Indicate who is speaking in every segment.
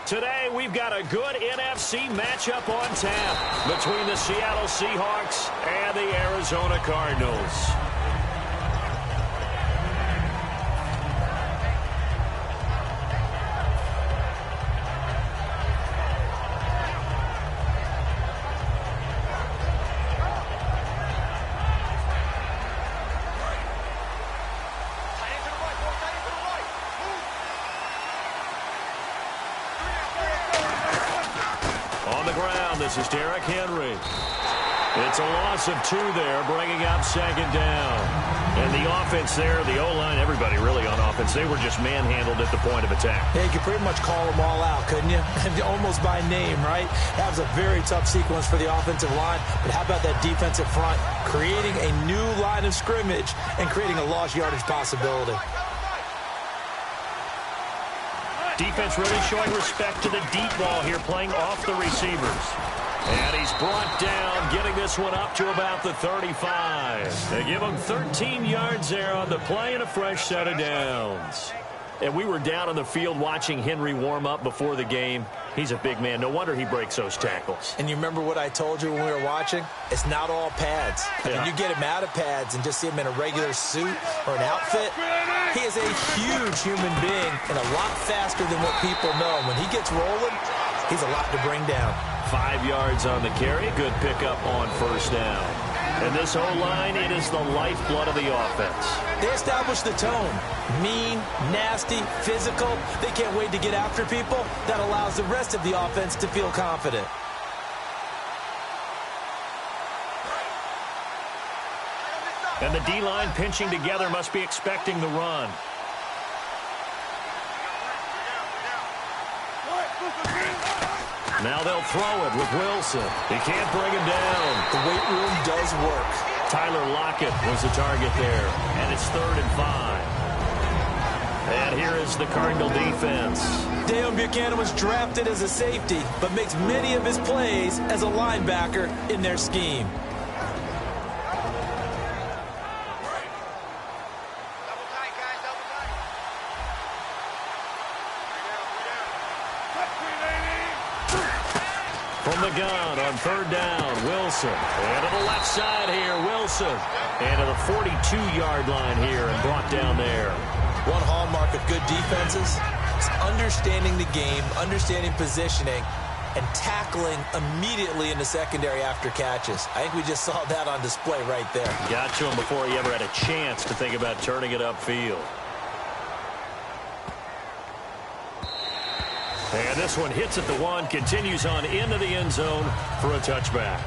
Speaker 1: Today, we've got a good NFC matchup on tap between the Seattle Seahawks and the Arizona Cardinals. This is Derrick Henry. It's a loss of 2 there, bringing up second down. And the offense there, the O-line, everybody really on offense, they were just manhandled at the point of attack.
Speaker 2: Yeah, you could pretty much call them all out, couldn't you? Almost by name, right? That was a very tough sequence for the offensive line. But how about that defensive front? Creating a new line of scrimmage and creating a lost yardage possibility.
Speaker 1: Defense really showing respect to the deep ball here, playing off the receivers. And he's brought down, getting this one up to about the 35. They give him 13 yards there on the play and a fresh set of downs. And we were down on the field watching Henry warm up before the game. He's a big man. No wonder he breaks those tackles.
Speaker 2: And you remember what I told you when we were watching? It's not all pads. I mean, you get him out of pads and just see him in a regular suit or an outfit. He is a huge human being and a lot faster than what people know. When he gets rolling, he's a lot to bring down.
Speaker 1: 5 yards on the carry. Good pickup on first down. And this O-line, it is the lifeblood of the offense.
Speaker 2: They establish the tone. Mean, nasty, physical. They can't wait to get after people. That allows the rest of the offense to feel confident.
Speaker 1: And the D-line pinching together must be expecting the run. Now they'll throw it with Wilson. He can't bring him down.
Speaker 2: The weight room does work.
Speaker 1: Tyler Lockett was the target there. And it's 3rd and 5. And here is the Cardinal defense.
Speaker 2: Deion Buchanan was drafted as a safety, but makes many of his plays as a linebacker in their scheme.
Speaker 1: From the gun on 3rd down, Wilson. And to the left side here, Wilson. And to the 42-yard line here and brought down there.
Speaker 2: One hallmark of good defenses is understanding the game, understanding positioning, and tackling immediately in the secondary after catches. I think we just saw that on display right there.
Speaker 1: Got to him before he ever had a chance to think about turning it upfield. And this one hits at the 1, continues on into the end zone for a touchback.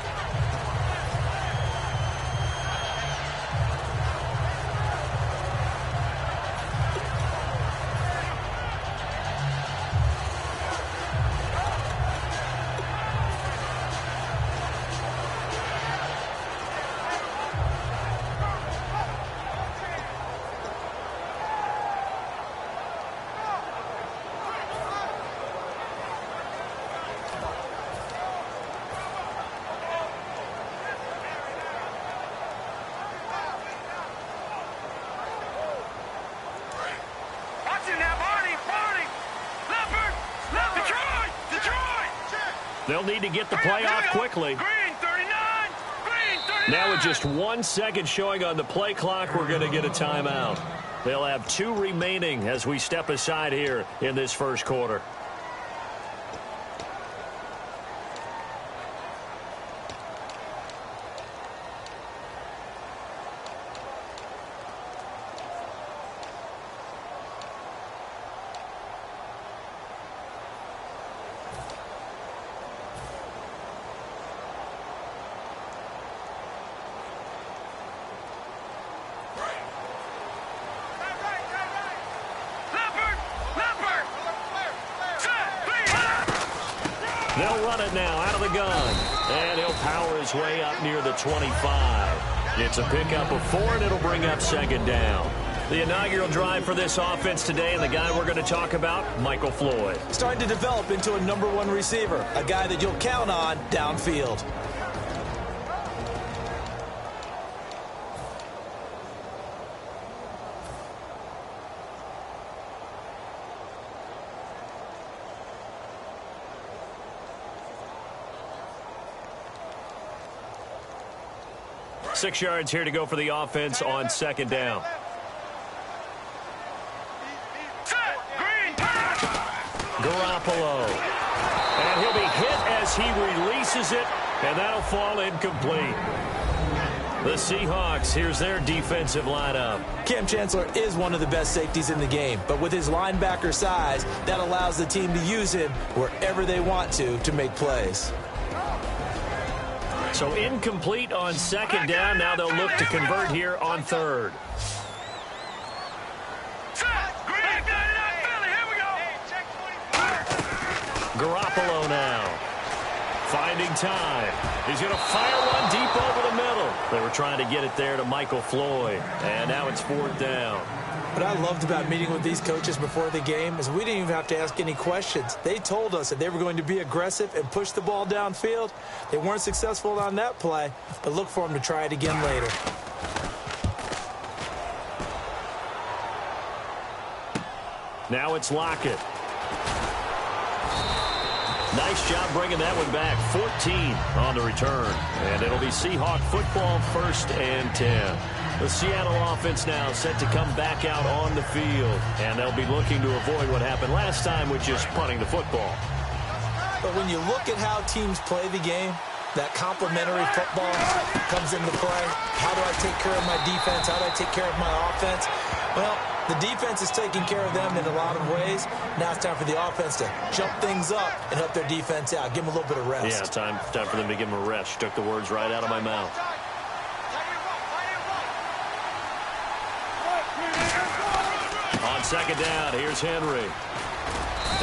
Speaker 1: They'll need to get the play off quickly.
Speaker 3: Green 39! Green 39!
Speaker 1: Now with just 1 second showing on the play clock, we're going to get a timeout. They'll have 2 remaining as we step aside here in this first quarter. They'll run it now out of the gun. And he'll power his way up near the 25. It's a pickup of 4, and it'll bring up second down. The inaugural drive for this offense today, and the guy we're going to talk about, Michael Floyd.
Speaker 2: Starting to develop into a #1 receiver, a guy that you'll count on downfield.
Speaker 1: 6 yards here to go for the offense on second down. Garoppolo. And he'll be hit as he releases it, and that'll fall incomplete. The Seahawks, here's their defensive lineup.
Speaker 2: Cam Chancellor is one of the best safeties in the game, but with his linebacker size, that allows the team to use him wherever they want to make plays.
Speaker 1: So incomplete on second down. Now they'll look to convert here on third. Garoppolo now. Finding time. He's going to fire one deep over the middle. They were trying to get it there to Michael Floyd. And now it's fourth down.
Speaker 2: What I loved about meeting with these coaches before the game is we didn't even have to ask any questions. They told us that they were going to be aggressive and push the ball downfield. They weren't successful on that play, but look for them to try it again later.
Speaker 1: Now it's Lockett. Nice job bringing that one back. 14 on the return. And it'll be Seahawk football, 1st and 10. The Seattle offense now set to come back out on the field. And they'll be looking to avoid what happened last time, which is punting the football.
Speaker 2: But when you look at how teams play the game, that complementary football comes into play. How do I take care of my defense? How do I take care of my offense? Well, the defense is taking care of them in a lot of ways. Now it's time for the offense to jump things up and help their defense out. Give them a little bit of rest.
Speaker 1: Yeah, time for them to give them a rest. Took the words right out of my mouth. On second down, here's Henry.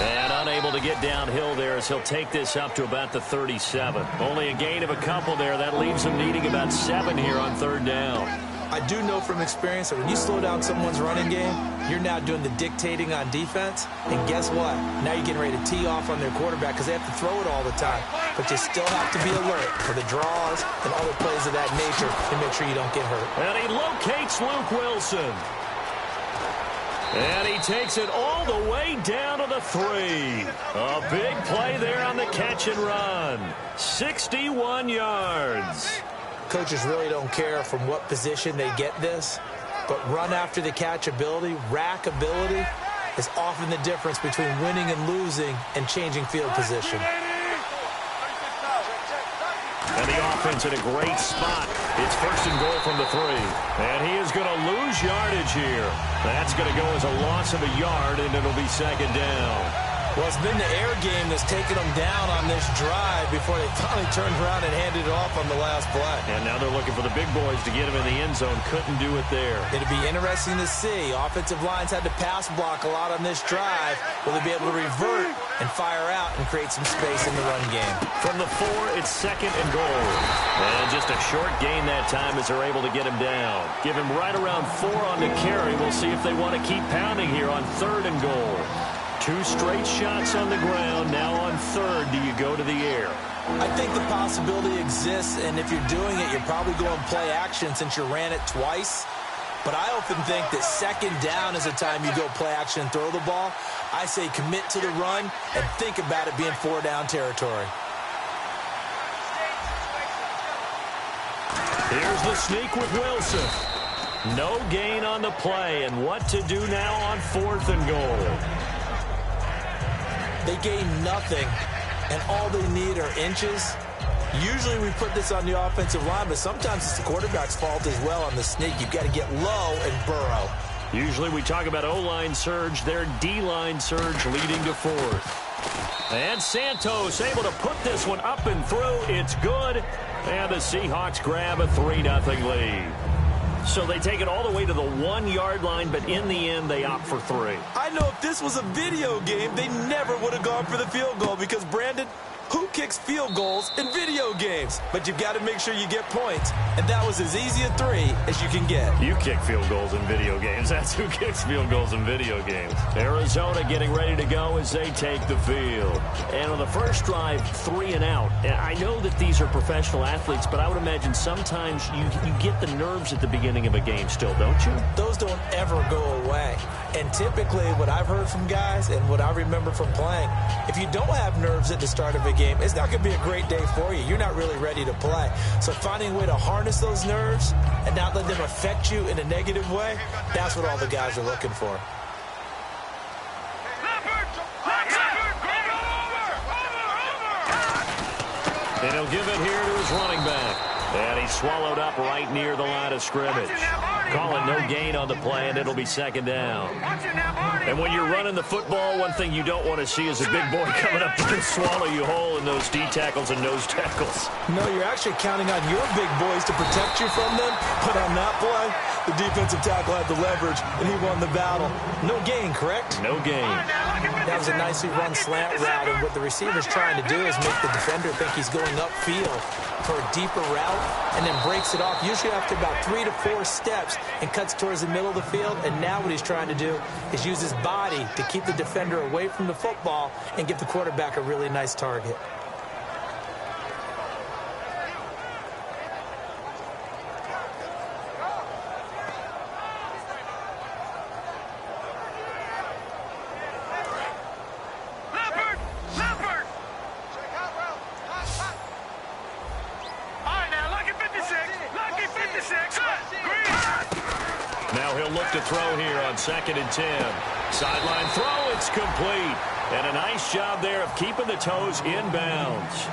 Speaker 1: And unable to get downhill there as he'll take this up to about the 37. Only a gain of a couple there. That leaves him needing about 7 here on third down.
Speaker 2: I do know from experience that when you slow down someone's running game, you're now doing the dictating on defense. And guess what? Now you're getting ready to tee off on their quarterback because they have to throw it all the time. But you still have to be alert for the draws and other plays of that nature to make sure you don't get hurt.
Speaker 1: And he locates Luke Wilson. And he takes it all the way down to the 3. A big play there on the catch and run. 61 yards.
Speaker 2: Coaches really don't care from what position they get this, but run after the catch ability, rack ability, is often the difference between winning and losing and changing field position.
Speaker 1: And the offense in a great spot. It's 1st and goal from the 3. And he is going to lose yardage here. That's going to go as a loss of a yard, and it'll be second down.
Speaker 2: Well, it's been the air game that's taken them down on this drive before they finally turned around and handed it off on the last play.
Speaker 1: And now they're looking for the big boys to get him in the end zone. Couldn't do it there.
Speaker 2: It'll be interesting to see. Offensive lines had to pass block a lot on this drive. Will they be able to revert and fire out and create some space in the run game?
Speaker 1: From the 4, it's 2nd and goal. And just a short gain that time as they're able to get him down. Give him right around 4 on the carry. We'll see if they want to keep pounding here on 3rd and goal. 2 straight shots on the ground. Now on 3rd, do you go to the air?
Speaker 2: I think the possibility exists, and if you're doing it, you're probably going play action since you ran it twice. But I often think that 2nd down is a time you go play action and throw the ball. I say commit to the run and think about it being 4-down territory.
Speaker 1: Here's the sneak with Wilson. No gain on the play, and what to do now on 4th and goal.
Speaker 2: They gain nothing, and all they need are inches. Usually we put this on the offensive line, but sometimes it's the quarterback's fault as well on the sneak. You've got to get low and burrow.
Speaker 1: Usually we talk about O-line surge, their D-line surge leading to 4th. And Santos able to put this one up and through. It's good, and the Seahawks grab a 3-0 lead. So they take it all the way to the 1-yard line, but in the end, they opt for 3.
Speaker 2: I know if this was a video game, they never would have gone for the field goal because, Brandon, who kicks field goals in video games? But you've got to make sure you get points, and that was as easy a 3 as you can get.
Speaker 1: You kick field goals in video games. That's who kicks field goals in video games. Arizona getting ready to go as they take the field. And on the first drive, 3 and out. I know that these are professional athletes, but I would imagine sometimes you get the nerves at the beginning of a game still, don't you?
Speaker 2: Those don't ever go away. And typically what I've heard from guys and what I remember from playing, if you don't have nerves at the start of a game, it's not going to be a great day for you. You're not really ready to play. So finding a way to harness those nerves and not let them affect you in a negative way, that's what all the guys are looking for.
Speaker 1: And he'll give it here to his running back. And he's swallowed up right near the line of scrimmage. Call it no gain on the play, and it'll be second down. And when you're running the football, one thing you don't want to see is a big boy coming up to swallow you whole in those D tackles and nose tackles.
Speaker 2: No, you're actually counting on your big boys to protect you from them. But on that play, the defensive tackle had the leverage, and he won the battle. No gain, correct?
Speaker 1: No gain.
Speaker 2: That was a nicely run slant route, and what the receiver's trying to do is make the defender think he's going upfield for a deeper route, and then breaks it off, usually after about 3 to 4 steps, and cuts towards the middle of the field. And now what he's trying to do is use his body to keep the defender away from the football and give the quarterback a really nice target.
Speaker 1: Now he'll look to throw here on 2nd and 10. Sideline throw, it's complete. And a nice job there of keeping the toes in bounds.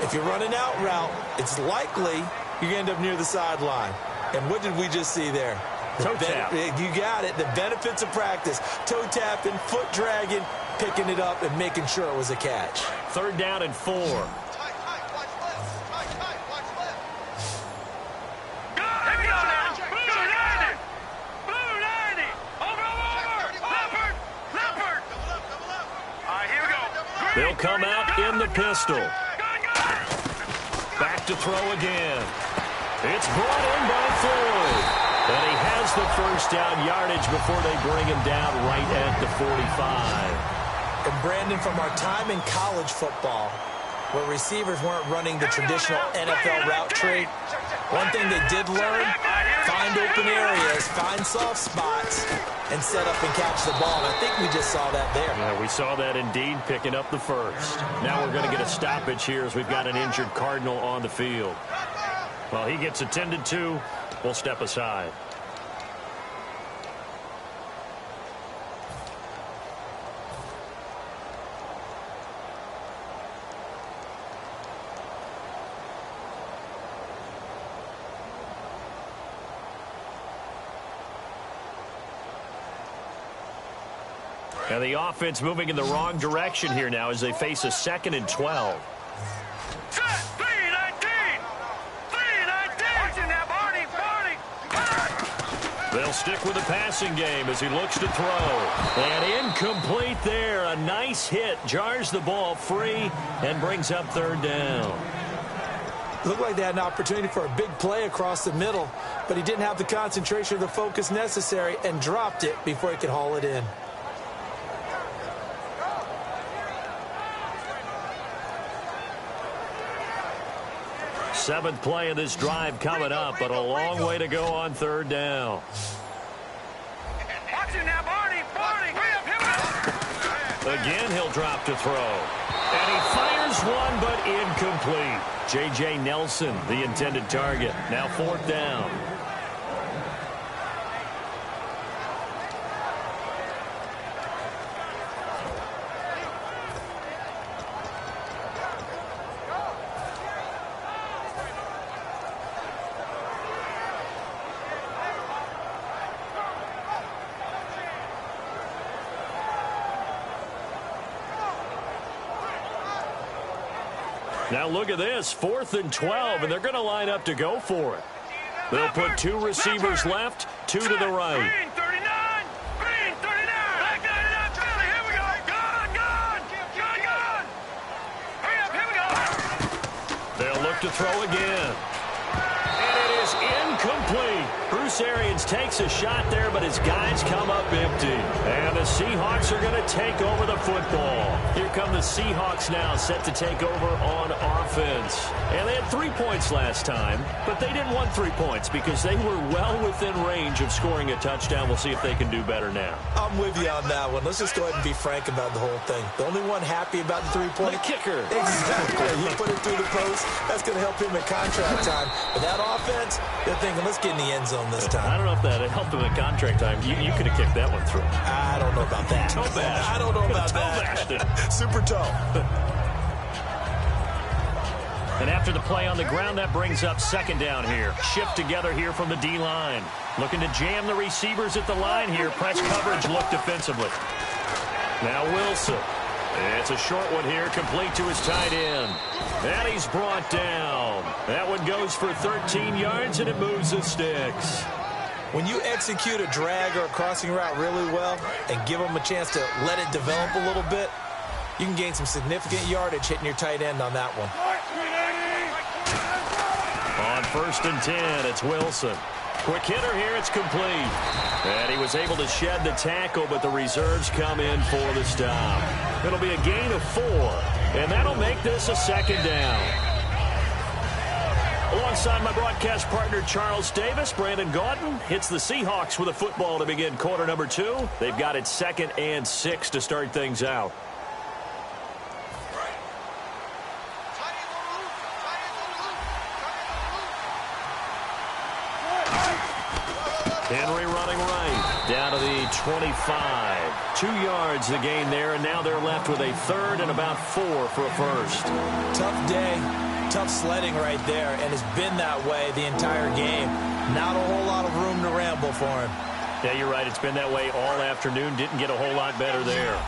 Speaker 2: If you're running out route, it's likely you're going to end up near the sideline. And what did we just see there?
Speaker 1: Toe tap.
Speaker 2: You got it. The benefits of practice. Toe tapping, foot dragging, picking it up, and making sure it was a catch.
Speaker 1: 3rd down and 4. They'll come out in the pistol. Back to throw again. It's brought in by Floyd. And he has the first down yardage before they bring him down right at the 45.
Speaker 2: And Brandon, from our time in college football, where receivers weren't running the traditional NFL route tree, one thing they did learn, find open areas, find soft spots, and set up and catch the ball. And I think we just saw that there.
Speaker 1: Yeah, we saw that indeed, picking up the first. Now we're going to get a stoppage here as we've got an injured Cardinal on the field. Well, he gets attended to. We'll step aside. And the offense moving in the wrong direction here now as they face a 2nd and 12. They'll stick with the passing game as he looks to throw. And incomplete there. A nice hit. Jars the ball free and brings up 3rd down.
Speaker 2: Looked like they had an opportunity for a big play across the middle, but he didn't have the concentration or the focus necessary and dropped it before he could haul it in.
Speaker 1: Seventh play of this drive coming up, but a long way to go on 3rd down. Again, he'll drop to throw. And he fires one, but incomplete. J.J. Nelson, the intended target. Now 4th down. Now look at this, 4th and 12, and they're going to line up to go for it. They'll put 2 receivers left, 2 to the right.
Speaker 3: Green 39! Green 39! Back line it up, Charlie, here we go! Gone! Hurry up, here we go!
Speaker 1: They'll look to throw again. And it is incomplete. Bruce Arians takes a shot there, but his guys come up empty. And the Seahawks are going to take over the football. Here come the Seahawks now, set to take over on offense. And they had 3 points last time, but they didn't want 3 points because they were well within range of scoring a touchdown. We'll see if they can do better now.
Speaker 2: I'm with you on that one. Let's just go ahead and be frank about the whole thing. The only one happy about the 3-point
Speaker 1: kicker.
Speaker 2: Exactly. He put it through the post. That's going to help him at contract time. But that offense, they're thinking, let's get in the end zone this time.
Speaker 1: I don't know if that helped him at contract time. You could have kicked that one through.
Speaker 2: I don't know about that.
Speaker 1: Toe bash.
Speaker 2: I don't know about
Speaker 1: toe
Speaker 2: that.
Speaker 1: bashed it.
Speaker 2: Super toe.
Speaker 1: And after the play on the ground, that brings up second down here. Shift together here from the D-line. Looking to jam the receivers at the line here. Press coverage look defensively. Now Wilson. It's a short one here, complete to his tight end. And he's brought down. That one goes for 13 yards, and it moves the sticks.
Speaker 2: When you execute a drag or a crossing route really well and give them a chance to let it develop a little bit, you can gain some significant yardage hitting your tight end on that one.
Speaker 1: On 1st and 10, it's Wilson. Quick hitter here, it's complete. And he was able to shed the tackle, but the reserves come in for the stop. It'll be a gain of 4, and that'll make this a second down. Alongside my broadcast partner, Charles Davis, Brandon Gaudin hits the Seahawks with a football to begin quarter number 2. They've got it 2nd and 6 to start things out. Henry running right, down to the 25. 2 yards the gain there, and now they're left with a 3rd and about 4 for a first.
Speaker 2: Tough day, tough sledding right there, and it's been that way the entire game. Not a whole lot of room to ramble for him.
Speaker 1: Yeah, you're right. It's been that way all afternoon. Didn't get a whole lot better there.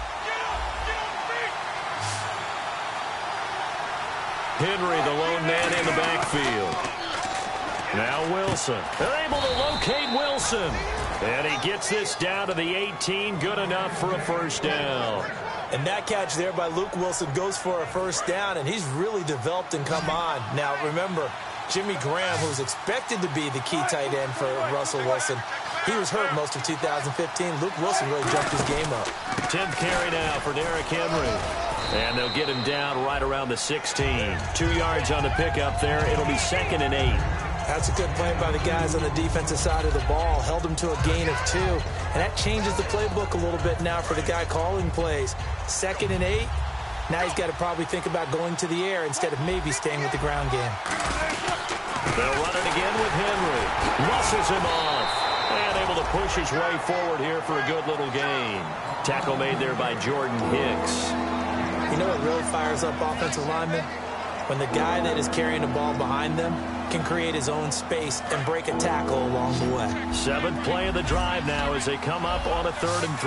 Speaker 1: Henry, the lone man in the backfield. Now Wilson. They're able to locate Wilson. And he gets this down to the 18. Good enough for a first down.
Speaker 2: And that catch there by Luke Wilson goes for a first down, and he's really developed and come on. Now, remember, Jimmy Graham, who was expected to be the key tight end for Russell Wilson, he was hurt most of 2015. Luke Wilson really jumped his game up.
Speaker 1: 10th carry now for Derrick Henry. And they'll get him down right around the 16. 2 yards on the pickup there. It'll be 2nd and 8.
Speaker 2: That's a good play by the guys on the defensive side of the ball. Held him to a gain of 2. And that changes the playbook a little bit now for the guy calling plays. 2nd and 8. Now he's got to probably think about going to the air instead of maybe staying with the ground game.
Speaker 1: They'll run it again with Henry. Muscles him off. And able to push his way forward here for a good little gain. Tackle made there by Jordan Hicks.
Speaker 2: You know what really fires up offensive linemen? When the guy that is carrying the ball behind them can create his own space and break a tackle along the way.
Speaker 1: 7th play of the drive now as they come up on a 3rd and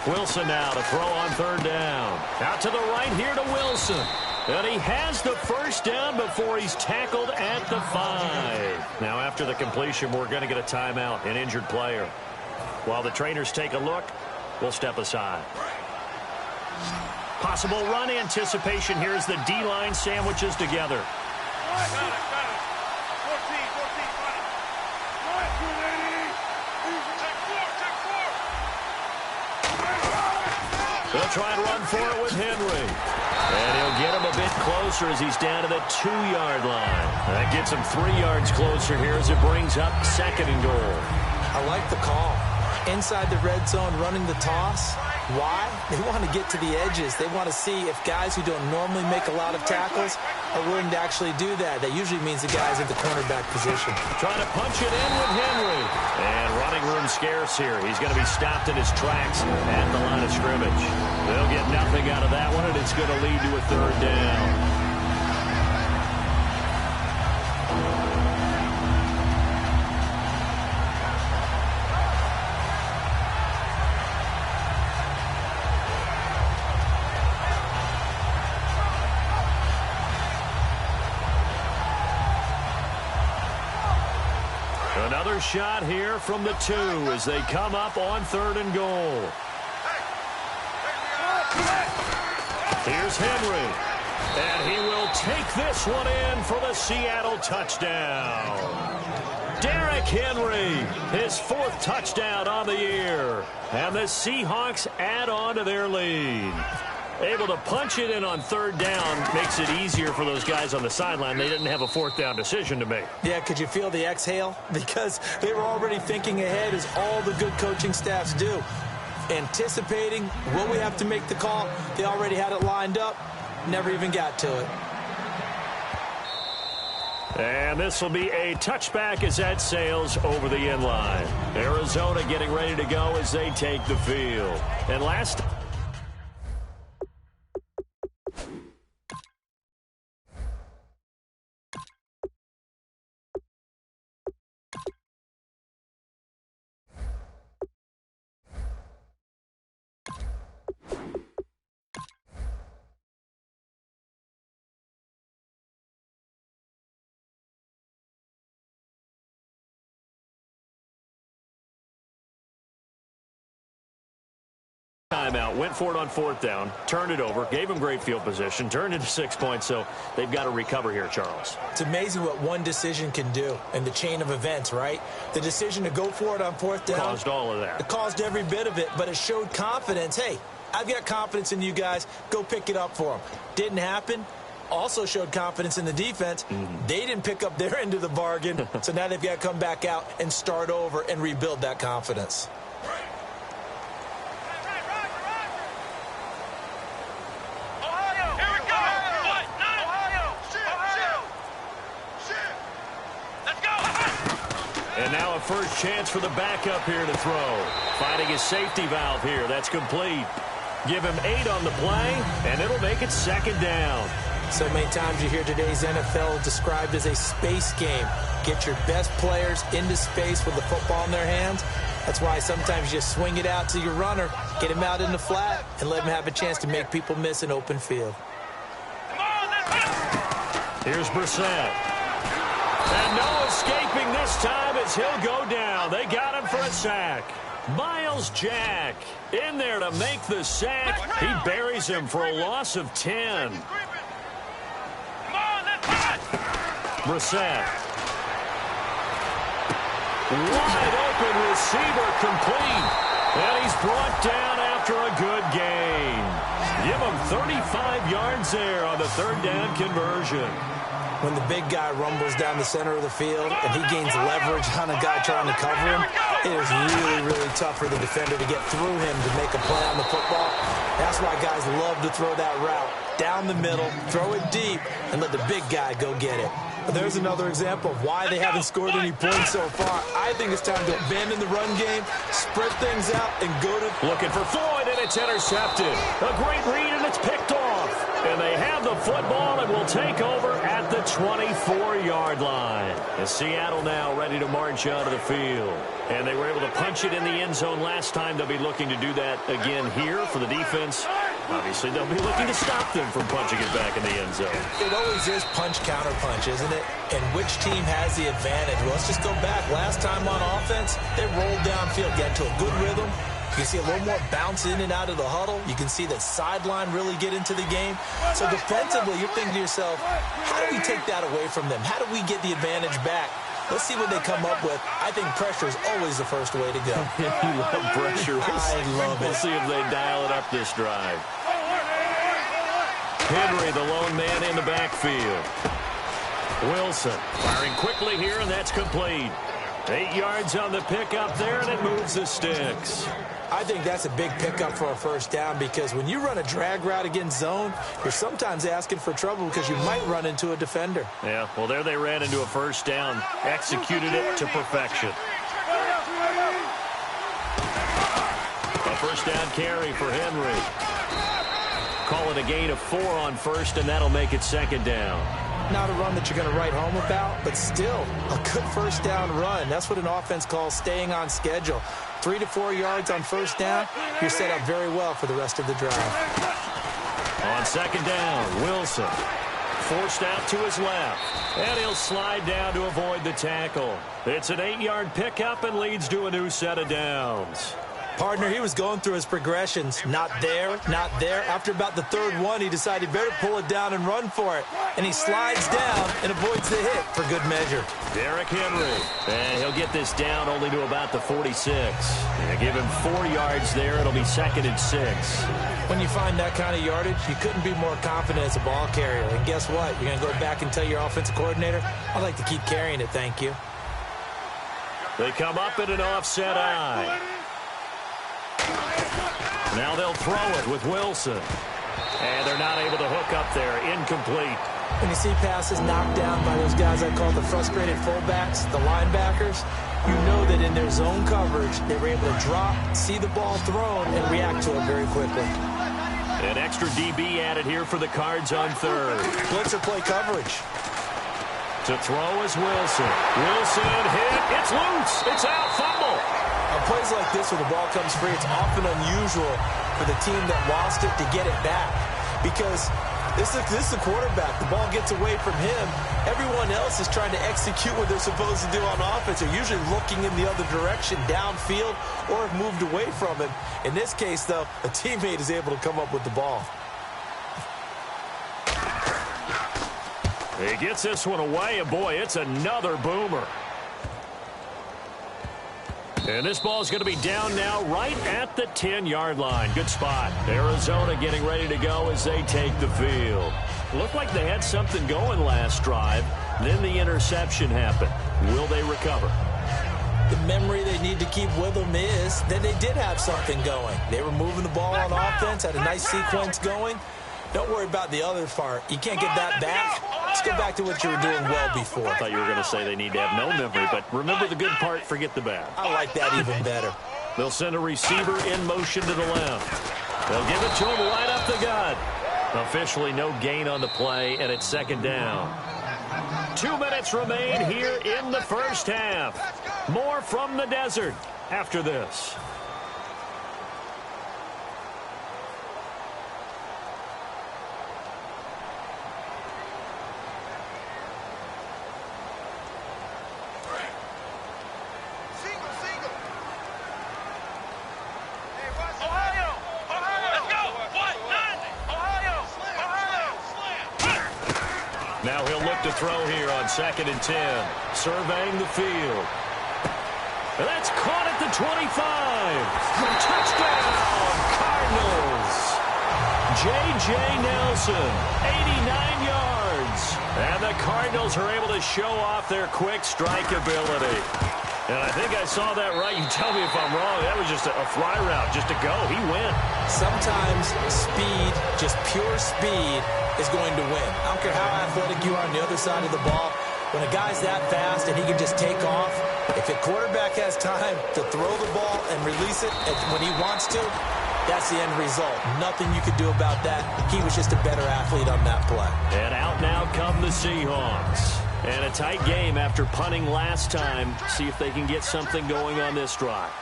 Speaker 1: 3. Wilson now to throw on 3rd down. Out to the right here to Wilson. And he has the first down before he's tackled at the 5. Now after the completion, we're going to get a timeout, an injured player. While the trainers take a look, we'll step aside. Possible run anticipation here as the D-line sandwiches together. They'll try and run for it with Henry. And he'll get him a bit closer as he's down to the 2-yard line. That gets him 3 yards closer here as it brings up 2nd and goal.
Speaker 2: I like the call. Inside the red zone, running the toss. Why? They want to get to the edges. They want to see if guys who don't normally make a lot of tackles are willing to actually do that. That usually means the guys in the cornerback position.
Speaker 1: Trying to punch it in with Henry. And running room scarce here. He's going to be stopped in his tracks at the line of scrimmage. They'll get nothing out of that one, and it's going to lead to a 3rd down. Another shot here from the 2 as they come up on 3rd and goal. Here's Henry. And he will take this one in for the Seattle touchdown. Derrick Henry, his 4th touchdown on the year. And the Seahawks add on to their lead. Able to punch it in on 3rd down makes it easier for those guys on the sideline. They didn't have a 4th down decision to make.
Speaker 2: Yeah, could you feel the exhale? Because they were already thinking ahead, as all the good coaching staffs do. Anticipating, will we have to make the call? They already had it lined up. Never even got to it.
Speaker 1: And this will be a touchback as that sails over the end line. Arizona getting ready to go as they take the field. And last timeout, went for it on 4th down, turned it over, gave him great field position, turned into 6 points, so they've got to recover here, Charles.
Speaker 2: It's amazing what one decision can do in the chain of events, right? The decision to go for it on 4th down
Speaker 1: caused all of that.
Speaker 2: It caused every bit of it, but it showed confidence. Hey, I've got confidence in you guys. Go pick it up for them. Didn't happen. Also showed confidence in the defense. They didn't pick up their end of the bargain, so now they've got to come back out and start over and rebuild that confidence.
Speaker 1: And now a first chance for the backup here to throw. Finding his safety valve here. That's complete. Give him 8 on the play, and it'll make it 2nd down.
Speaker 2: So many times you hear today's NFL described as a space game. Get your best players into space with the football in their hands. That's why sometimes you just swing it out to your runner, get him out in the flat, and let him have a chance to make people miss an open field.
Speaker 1: Here's Brissett. And no escaping this time as he'll go down. They got him for a sack. Miles Jack in there to make the sack. He buries him for a loss of 10. Brissett. Wide open receiver complete. And he's brought down after a good gain. Give him 35 yards there on the 3rd down conversion.
Speaker 2: When the big guy rumbles down the center of the field and he gains leverage on a guy trying to cover him, it is really, really tough for the defender to get through him to make a play on the football. That's why guys love to throw that route down the middle, throw it deep, and let the big guy go get it. But there's another example of why they haven't scored any points so far. I think it's time to abandon the run game, spread things out, and go to...
Speaker 1: Looking for Floyd, and it's intercepted. A great read, and it's picked off. And they have the football and will take over at the 24-yard line. And Seattle now ready to march out of the field. And they were able to punch it in the end zone last time. They'll be looking to do that again here for the defense. Obviously, they'll be looking to stop them from punching it back in the end zone.
Speaker 2: It always is punch-counter-punch, isn't it? And which team has the advantage? Well, let's just go back. Last time on offense, they rolled downfield, get into a good rhythm. You can see a little more bounce in and out of the huddle. You can see the sideline really get into the game. So defensively, you're thinking to yourself, how do we take that away from them? How do we get the advantage back? Let's see what they come up with. I think pressure is always the first way to go.
Speaker 1: You love pressure.
Speaker 2: I love it.
Speaker 1: We'll see if they dial it up this drive. Henry, the lone man in the backfield. Wilson firing quickly here, and that's complete. 8 yards on the pickup there, and it moves the sticks.
Speaker 2: I think that's a big pickup for a first down because when you run a drag route against zone, you're sometimes asking for trouble because you might run into a defender.
Speaker 1: Yeah, well, there they ran into a first down, executed it to perfection. A first down carry for Henry. Call it a gain of 4 on first, and that'll make it 2nd down.
Speaker 2: Not a run that you're going to write home about, but still a good first down run. That's what an offense calls staying on schedule. 3 to 4 yards on first down, you're set up very well for the rest of the drive.
Speaker 1: On 2nd down, Wilson forced out to his left, and he'll slide down to avoid the tackle. It's an 8-yard pickup and leads to a new set of downs.
Speaker 2: Partner, he was going through his progressions. Not there, not there. After about the third one, he decided he better pull it down and run for it. And he slides down and avoids the hit for good measure.
Speaker 1: Derrick Henry. And he'll get this down only to about the 46. And give him 4 yards there. It'll be 2nd and 6.
Speaker 2: When you find that kind of yardage, you couldn't be more confident as a ball carrier. And guess what? You're going to go back and tell your offensive coordinator, I'd like to keep carrying it, thank you.
Speaker 1: They come up in an offset eye. Now they'll throw it with Wilson. And they're not able to hook up there. Incomplete.
Speaker 2: When you see passes knocked down by those guys I call the frustrated fullbacks, the linebackers, you know that in their zone coverage, they were able to drop, see the ball thrown, and react to it very quickly.
Speaker 1: An extra DB added here for the Cards on 3rd.
Speaker 2: Blitzer play coverage.
Speaker 1: To throw is Wilson. Wilson hit. It's loose. It's out. Fumble.
Speaker 2: On plays like this where the ball comes free, it's often unusual for the team that lost it to get it back. Because this is the quarterback. The ball gets away from him. Everyone else is trying to execute what they're supposed to do on offense. They're usually looking in the other direction, downfield, or have moved away from him. In this case, though, a teammate is able to come up with the ball.
Speaker 1: He gets this one away, and boy, it's another boomer. And this ball is going to be down now right at the 10-yard line. Good spot. Arizona getting ready to go as they take the field. Looked like they had something going last drive. Then the interception happened. Will they recover?
Speaker 2: The memory they need to keep with them is that they did have something going. They were moving the ball on offense, had a nice sequence going. Don't worry about the other part. You can't get that back. Let's go back to what you were doing well before.
Speaker 1: I thought you were going to say they need to have no memory, but remember the good part, forget the bad.
Speaker 2: I like that even better.
Speaker 1: They'll send a receiver in motion to the left. They'll give it to him right up the gut. Officially no gain on the play, and it's 2nd down. 2 minutes remain here in the first half. More from the desert after this. Now he'll look to throw here on 2nd and 10. Surveying the field. And that's caught at the 25. Touchdown, Cardinals. J.J. Nelson, 89 yards. And the Cardinals are able to show off their quick strike ability. And I think I saw that right. You tell me if I'm wrong. That was just a fly route, just to go. He went.
Speaker 2: Sometimes speed, just pure speed, is going to win. I don't care how athletic you are on the other side of the ball. When a guy's that fast and he can just take off, if a quarterback has time to throw the ball and release it when he wants to, that's the end result. Nothing you could do about that. He was just a better athlete on that play.
Speaker 1: And out now come the Seahawks. And a tight game after punting last time. See if they can get something going on this drive.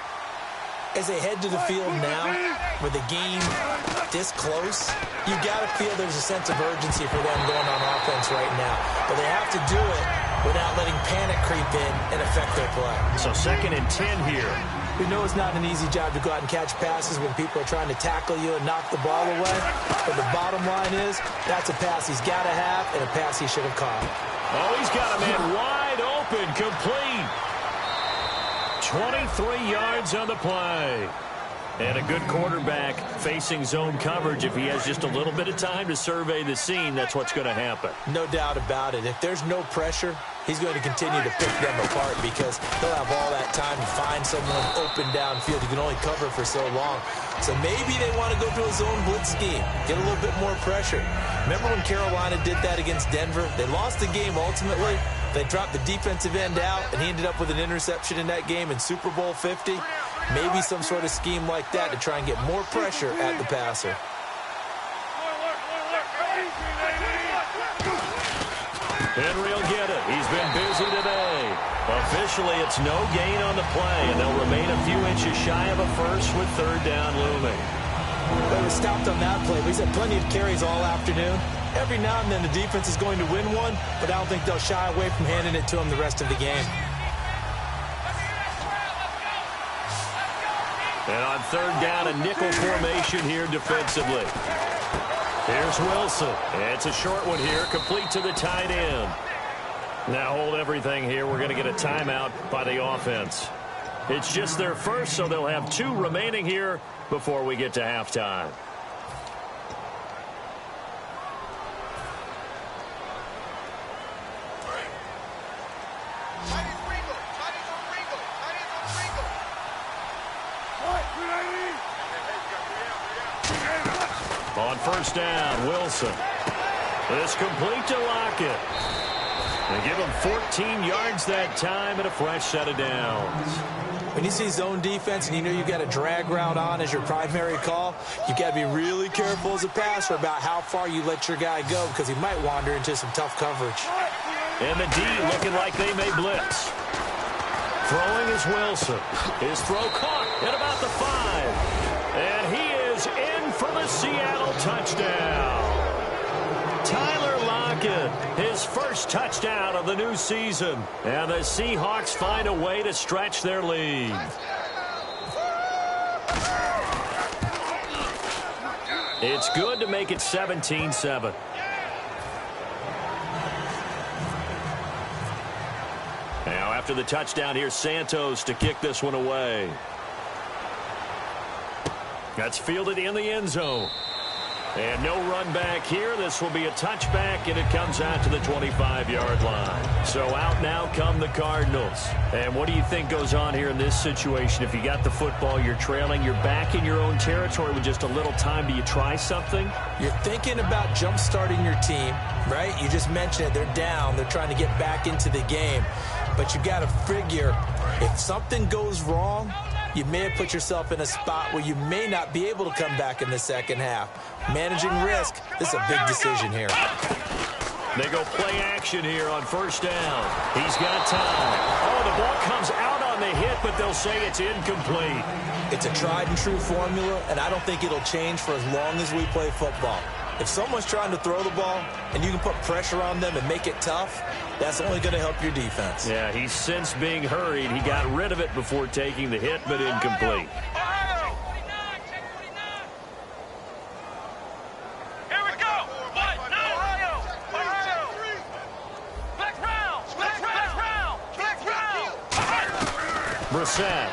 Speaker 2: As they head to the field now, with the game this close, you got to feel there's a sense of urgency for them going on offense right now. But they have to do it without letting panic creep in and affect their play.
Speaker 1: So 2nd and 10 here.
Speaker 2: We know it's not an easy job to go out and catch passes when people are trying to tackle you and knock the ball away. But the bottom line is, that's a pass he's got to have and a pass he should have caught.
Speaker 1: Oh, he's got a man wide open, complete. 23 yards on the play. And a good quarterback facing zone coverage. If he has just a little bit of time to survey the scene, that's what's going to happen.
Speaker 2: No doubt about it. If there's no pressure, he's going to continue to pick them apart because he'll have all that time to find someone open downfield. You can only cover for so long. So maybe they want to go to a zone blitz scheme, get a little bit more pressure. Remember when Carolina did that against Denver? They lost the game ultimately. They dropped the defensive end out, and he ended up with an interception in that game in Super Bowl 50. Maybe some sort of scheme like that to try and get more pressure at the passer.
Speaker 1: Henry will get it. He's been busy today. Officially, it's no gain on the play, and they'll remain a few inches shy of a first with 3rd down looming.
Speaker 2: They were stopped on that play. He's had plenty of carries all afternoon. Every now and then the defense is going to win one, but I don't think they'll shy away from handing it to him the rest of the game.
Speaker 1: And on third down, a nickel formation here defensively. Here's Wilson. It's a short one here, complete to the tight end. Now hold everything here. We're going to get a timeout by the offense. It's just their first, so they'll have 2 remaining here before we get to halftime. On first down, Wilson. It's complete to Lockett. They give him 14 yards that time and a fresh set of downs.
Speaker 2: When you see zone defense and you know you got a drag route on as your primary call, you got to be really careful as a passer about how far you let your guy go because he might wander into some tough coverage.
Speaker 1: And the D looking like they may blitz. Throwing is Wilson. His throw caught at about the 5. And he is in for the Seattle touchdown. Tyler Lockett, his first touchdown of the new season. And the Seahawks find a way to stretch their lead. It's good to make it 17-7. Now after the touchdown, here's Santos to kick this one away. That's fielded in the end zone. And no run back here. This will be a touchback, and it comes out to the 25-yard line. So out now come the Cardinals. And what do you think goes on here in this situation? If you got the football, you're trailing, you're back in your own territory with just a little time. Do you try something? You're thinking about jump-starting your team, right? You just mentioned it. They're down. They're trying to get back into the game. But you got to figure if something goes wrong, you may have put yourself in a spot where you may not be able to come back in the second half. Managing risk, this is a big decision here. They go play action here on first down. He's got time. Oh, the ball comes out on the hit, but they'll say it's incomplete. It's a tried and true formula, and I don't think it'll change for as long as we play football. If someone's trying to throw the ball and you can put pressure on them and make it tough, that's only going to help your defense. Yeah, he's since being hurried. He got rid of it before taking the hit, but incomplete.
Speaker 3: Here we go.
Speaker 1: Brissett.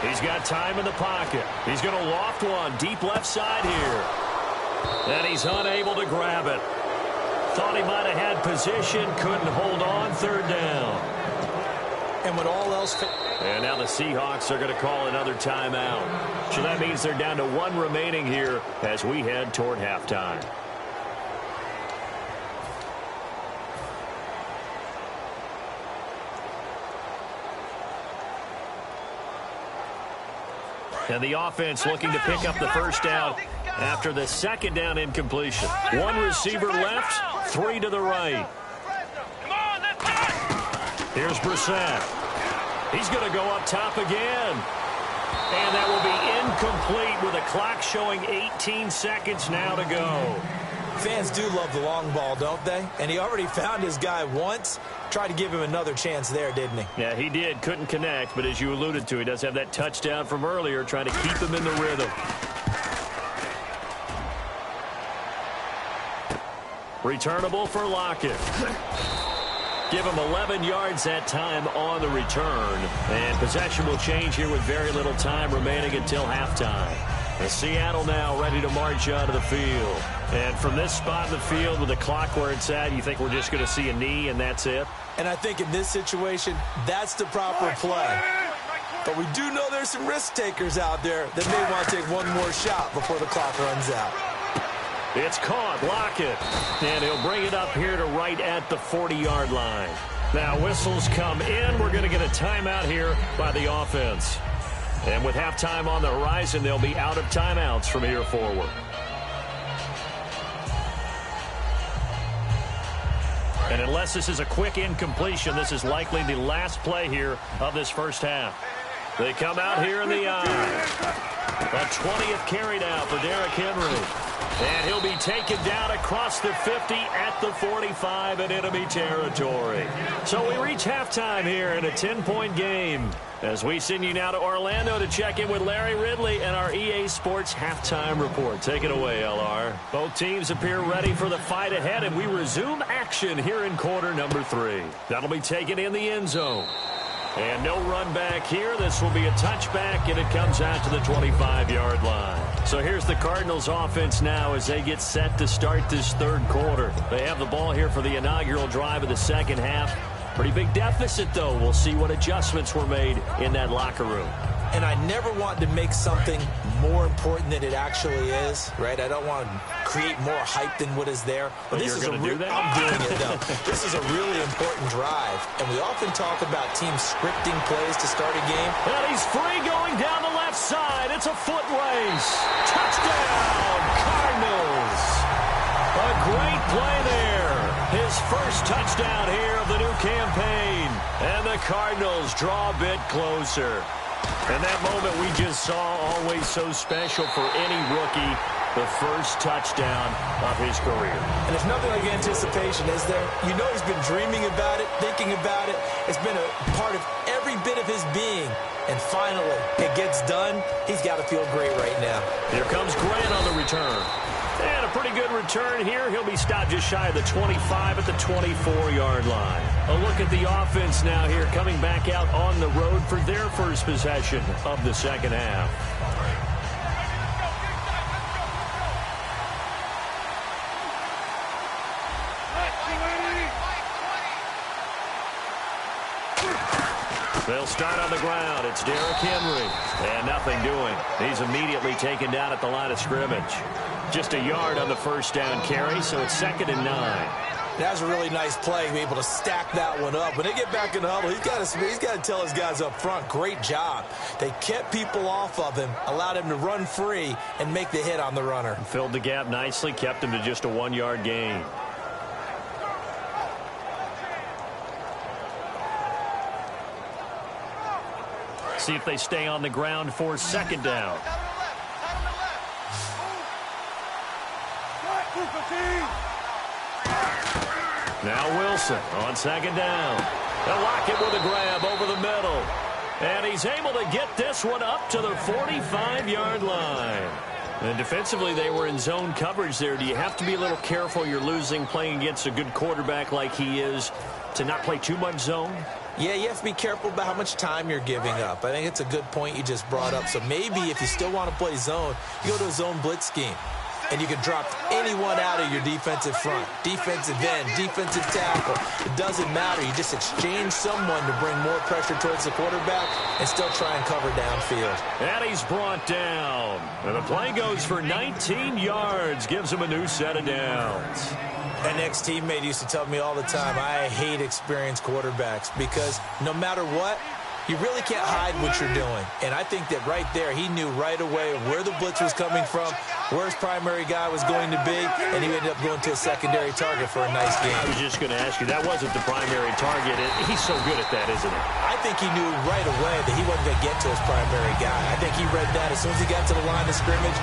Speaker 1: He's got time in the pocket. He's going to loft one deep left side here. And he's unable to grab it. Thought he might have had position, couldn't hold on, third down. And when all else... And now the Seahawks are going to call another timeout. So that means they're down to 1 remaining here as we head toward halftime. And the offense looking to pick up the first down after the second down incompletion. 1 receiver left, 3 to the right. Here's Brissett. He's going to go up top again. And that will be incomplete with a clock showing 18 seconds now to go. Fans do love the long ball, don't they? And he already found his guy once. Tried to give him another chance there, didn't he? Yeah, he did. Couldn't connect, but as you alluded to, he does have that touchdown from earlier, trying to keep him in the rhythm. Returnable for Lockett. Give him 11 yards that time on the return. And possession will change here with very little time remaining until halftime. And Seattle now ready to march onto the field. And from this spot in the field with the clock where it's at, you think we're just going to see a knee and that's it? And I think in this situation, that's the proper play. But we do know there's some risk takers out there that may want to take one more shot before the clock runs out. It's caught, Lockett. And he'll bring it up here to right at the 40-yard line. Now whistles come in. We're going to get a timeout here by the offense. And with halftime on the horizon, they'll be out of timeouts from here forward. And unless this is a quick incompletion, this is likely the last play here of this first half. They come out here in the eye. A 20th carry now for Derrick Henry. And he'll be taken down across the 50 at the 45 in enemy territory. So we reach halftime here in a 10-point game. As we send you now to Orlando to check in with Larry Ridley and our EA Sports halftime report. Take it away, LR. Both teams appear ready for the fight ahead, and we resume action here in quarter number 3. That'll be taken in the end zone. And no run back here. This will be a touchback, and it comes out to the 25-yard line. So here's the Cardinals offense now as they get set to start this third quarter. They have the ball here for the inaugural drive of the second half. Pretty big deficit, though. We'll see what adjustments were made in that locker room.
Speaker 2: And I never want to make something more important than it actually is, right? I don't want to create more hype than what is there. But this is
Speaker 1: I'm doing
Speaker 2: it, though. This is a really important drive. And we often talk about teams scripting plays to start a game.
Speaker 1: And he's free going down the left side. It's a foot race. Touchdown, Cardinals. A great play there. His first touchdown here of the new campaign. And the Cardinals draw a bit closer. And that moment we just saw, always so special for any rookie, the first touchdown of his career.
Speaker 2: And there's nothing like anticipation, is there? You know he's been dreaming about it, thinking about it. It's been a part of every bit of his being. And finally, it gets done. He's got to feel great right now.
Speaker 1: Here comes Grant on the return. And a pretty good return here. He'll be stopped just shy of the 25 at the 24-yard line. A look at the offense now here, coming back out on the road for their first possession of the second half. They'll start on the ground. It's Derrick Henry. And nothing doing. He's immediately taken down at the line of scrimmage. Just a yard on the first down carry, so it's 2nd and 9.
Speaker 2: That was a really nice play, to be able to stack that one up. When they get back in the huddle, he's got to tell his guys up front, great job. They kept people off of him, allowed him to run free, and make the hit on the runner.
Speaker 1: Filled the gap nicely, kept him to just a 1-yard gain. See if they stay on the ground for 2nd down. Now Wilson on 2nd down. They'll lock it with a grab over the middle. And he's able to get this one up to the 45-yard line. And defensively, they were in zone coverage there. Do you have to be a little careful? You're losing playing against a good quarterback like he is to not play too much zone?
Speaker 2: Yeah, you have to be careful about how much time you're giving up. I think it's a good point you just brought up. So maybe if you still want to play zone, you go to a zone blitz scheme. And you can drop anyone out of your defensive front. Defensive end, defensive tackle. It doesn't matter. You just exchange someone to bring more pressure towards the quarterback and still try and cover downfield.
Speaker 1: And he's brought down. And the play goes for 19 yards. Gives him a new set of downs.
Speaker 2: An ex-teammate used to tell me all the time, I hate experienced quarterbacks because no matter what, you really can't hide what you're doing. And I think that right there, he knew right away where the blitz was coming from, where his primary guy was going to be, and he ended up going to a secondary target for a nice game.
Speaker 1: I was just going to ask you, that wasn't the primary target. He's so good at that, isn't he?
Speaker 2: I think he knew right away that he wasn't going to get to his primary guy. I think he read that as soon as he got to the line of scrimmage,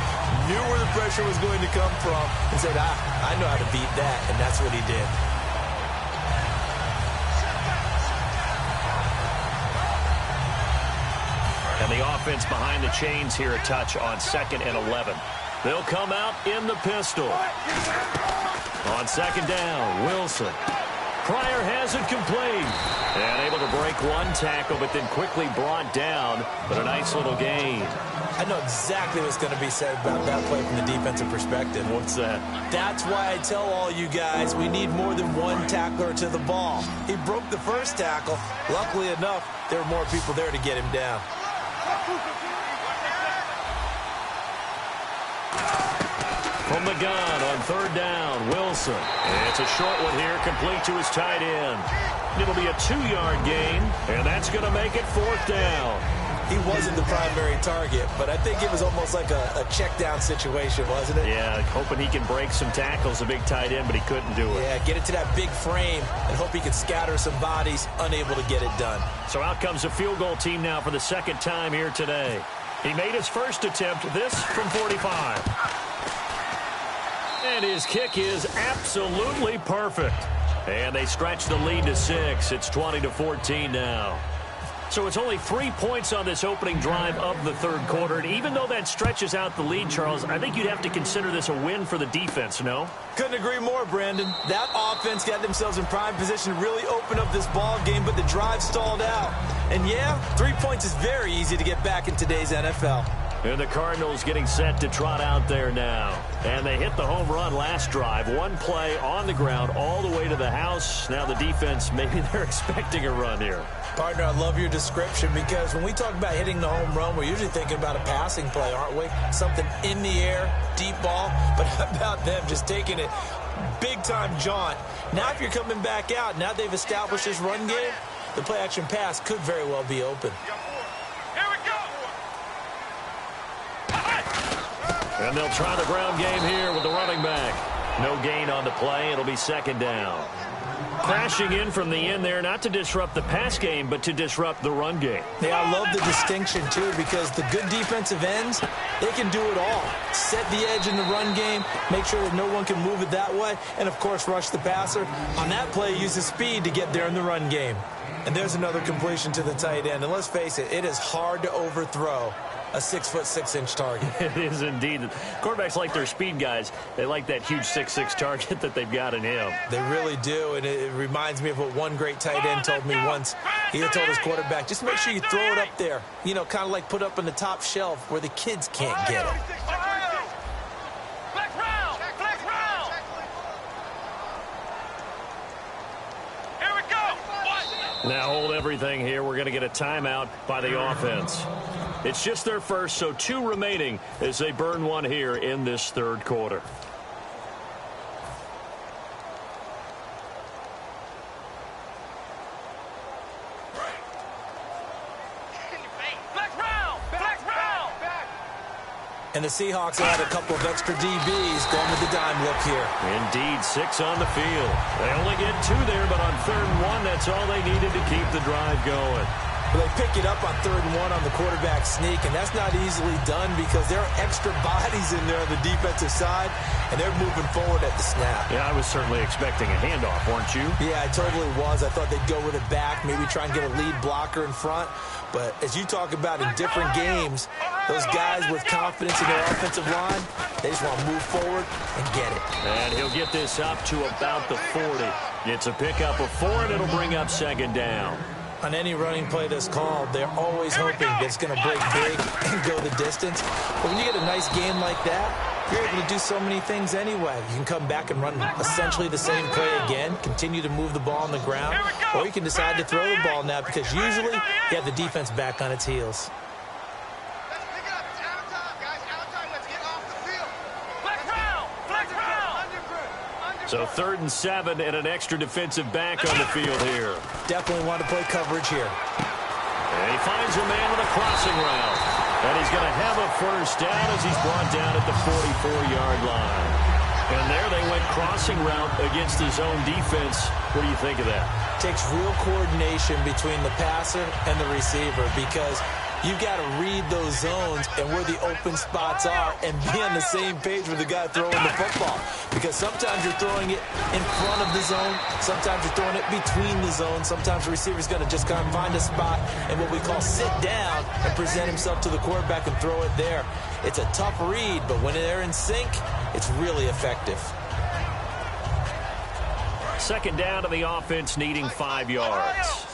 Speaker 2: knew where the pressure was going to come from, and said, I know how to beat that, and that's what he did.
Speaker 1: And the offense behind the chains here a touch on 2nd and 11. They'll come out in the pistol. On 2nd down, Wilson. Pryor has it complete. And able to break one tackle, but then quickly brought down. But a nice little gain.
Speaker 2: I know exactly what's going to be said about that play from the defensive perspective.
Speaker 1: What's that?
Speaker 2: That's why I tell all you guys we need more than one tackler to the ball. He broke the first tackle. Luckily enough, there were more people there to get him down.
Speaker 1: From the gun on 3rd down, Wilson. And it's a short one here, complete to his tight end. It'll be a 2-yard gain, and that's going to make it 4th down.
Speaker 2: He wasn't the primary target, but I think it was almost like a check down situation, wasn't it?
Speaker 1: Yeah, hoping he can break some tackles, a big tight end, but he couldn't do it.
Speaker 2: Yeah, get it to that big frame and hope he can scatter some bodies, unable to get it done.
Speaker 1: So out comes a field goal team now for the 2nd time here today. He made his first attempt, this from 45. And his kick is absolutely perfect. And they stretch the lead to 6. It's 20-14 now. So it's only 3 points on this opening drive of the third quarter. And even though that stretches out the lead, Charles, I think you'd have to consider this a win for the defense, no?
Speaker 2: Couldn't agree more, Brandon. That offense got themselves in prime position to really open up this ball game, but the drive stalled out. And yeah, 3 points is very easy to get back in today's NFL.
Speaker 1: And the Cardinals getting set to trot out there now. And they hit the home run last drive. One play on the ground all the way to the house. Now the defense, maybe they're expecting a run here.
Speaker 2: Partner, I love your description because when we talk about hitting the home run, we're usually thinking about a passing play, aren't we? Something in the air, deep ball. But how about them just taking it big-time jaunt? Now if you're coming back out, now they've established this run game, the play-action pass could very well be open.
Speaker 1: And they'll try the ground game here with the running back. No gain on the play. It'll be second down. Crashing in from the end there, not to disrupt the pass game, but to disrupt the run game.
Speaker 2: Yeah, I love the distinction, too, because the good defensive ends, they can do it all. Set the edge in the run game, make sure that no one can move it that way, and, of course, rush the passer. On that play, use the speed to get there in the run game. And there's another completion to the tight end. And let's face it, it is hard to overthrow a 6'6" target.
Speaker 1: It is indeed. Quarterbacks like their speed guys. They like that huge 6'6" target that they've got in him.
Speaker 2: They really do, and it reminds me of what one great tight end told me once. He had told his quarterback, just make sure you throw it up there. You know, kind of like put up on the top shelf where the kids can't get it.
Speaker 1: Now hold everything here. We're going to get a timeout by the offense. It's just their first, so 2 remaining as they burn one here in this third quarter.
Speaker 2: And the Seahawks add a couple of extra DBs going with the dime look here.
Speaker 1: Indeed, 6 on the field. They only get 2 there, but on 3rd and 1, that's all they needed to keep the drive going.
Speaker 2: Well, they pick it up on 3rd and 1 on the quarterback sneak, and that's not easily done because there are extra bodies in there on the defensive side, and they're moving forward at the snap.
Speaker 1: Yeah, I was certainly expecting a handoff, weren't you?
Speaker 2: Yeah, I totally was. I thought they'd go with it back, maybe try and get a lead blocker in front. But as you talk about in different games, those guys with confidence in their offensive line, they just want to move forward and get it.
Speaker 1: And he'll get this up to about the 40. It's a pickup of 4, and it'll bring up second down.
Speaker 2: On any running play that's called, they're always hoping that it's going to break big and go the distance. But when you get a nice game like that, you're able to do so many things anyway. You can come back and run essentially the same play again, continue to move the ball on the ground, or you can decide to throw the ball now because usually you have the defense back on its heels.
Speaker 1: So 3rd and 7 and an extra defensive back on the field here.
Speaker 2: Definitely want to play coverage here.
Speaker 1: And he finds a man with a crossing route. And he's going to have a first down as he's brought down at the 44-yard line. And there they went crossing route against his own defense. What do you think of that?
Speaker 2: Takes real coordination between the passer and the receiver because you've got to read those zones and where the open spots are and be on the same page with the guy throwing the football. Because sometimes you're throwing it in front of the zone. Sometimes you're throwing it between the zones. Sometimes the receiver's going to just kind of find a spot and what we call sit down and present himself to the quarterback and throw it there. It's a tough read, but when they're in sync, it's really effective.
Speaker 1: Second down to the offense, needing 5 yards.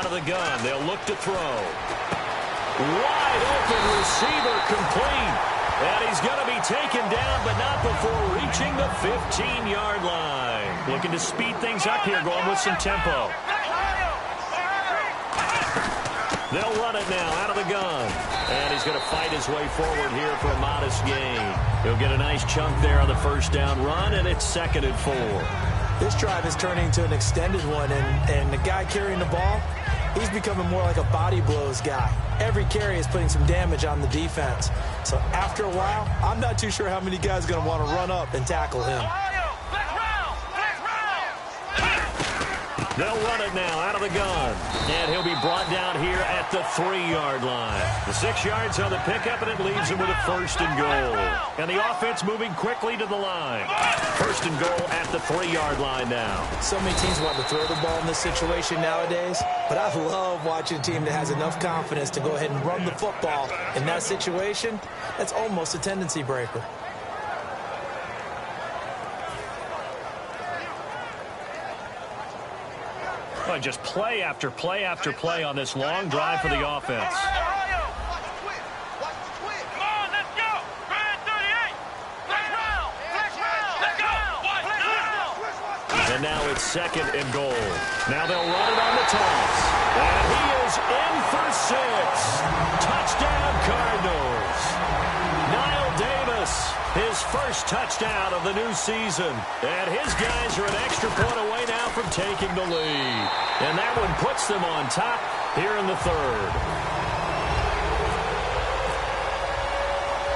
Speaker 1: The gun. They'll look to throw. Wide open receiver complete. And he's going to be taken down, but not before reaching the 15-yard line. Looking to speed things up here, going with some tempo. They'll run it now out of the gun. And he's going to fight his way forward here for a modest gain. He'll get a nice chunk there on the first down run, and it's 2nd and 4.
Speaker 2: This drive is turning to an extended one, and the guy carrying the ball, He's becoming more like a body blows guy. Every carry is putting some damage on the defense. So after a while, I'm not too sure how many guys are going to want to run up and tackle him.
Speaker 1: They'll run it now out of the gun. And he'll be brought down here at the 3-yard line. The 6 yards on the pickup, and it leaves him with a 1st and goal. And the offense moving quickly to the line. 1st and goal at the 3-yard line now.
Speaker 2: So many teams want to throw the ball in this situation nowadays, but I love watching a team that has enough confidence to go ahead and run the football. In that situation, that's almost a tendency breaker.
Speaker 1: Well, just play after play after play on this long drive for the offense. And now it's 2nd and goal. Now they'll run it on the toss. And he is in for 6. Touchdown, Cardinals. Niall Davis, his 1st touchdown of the new season. And his guys are an extra point away now from taking the lead. And that one puts them on top here in the 3rd.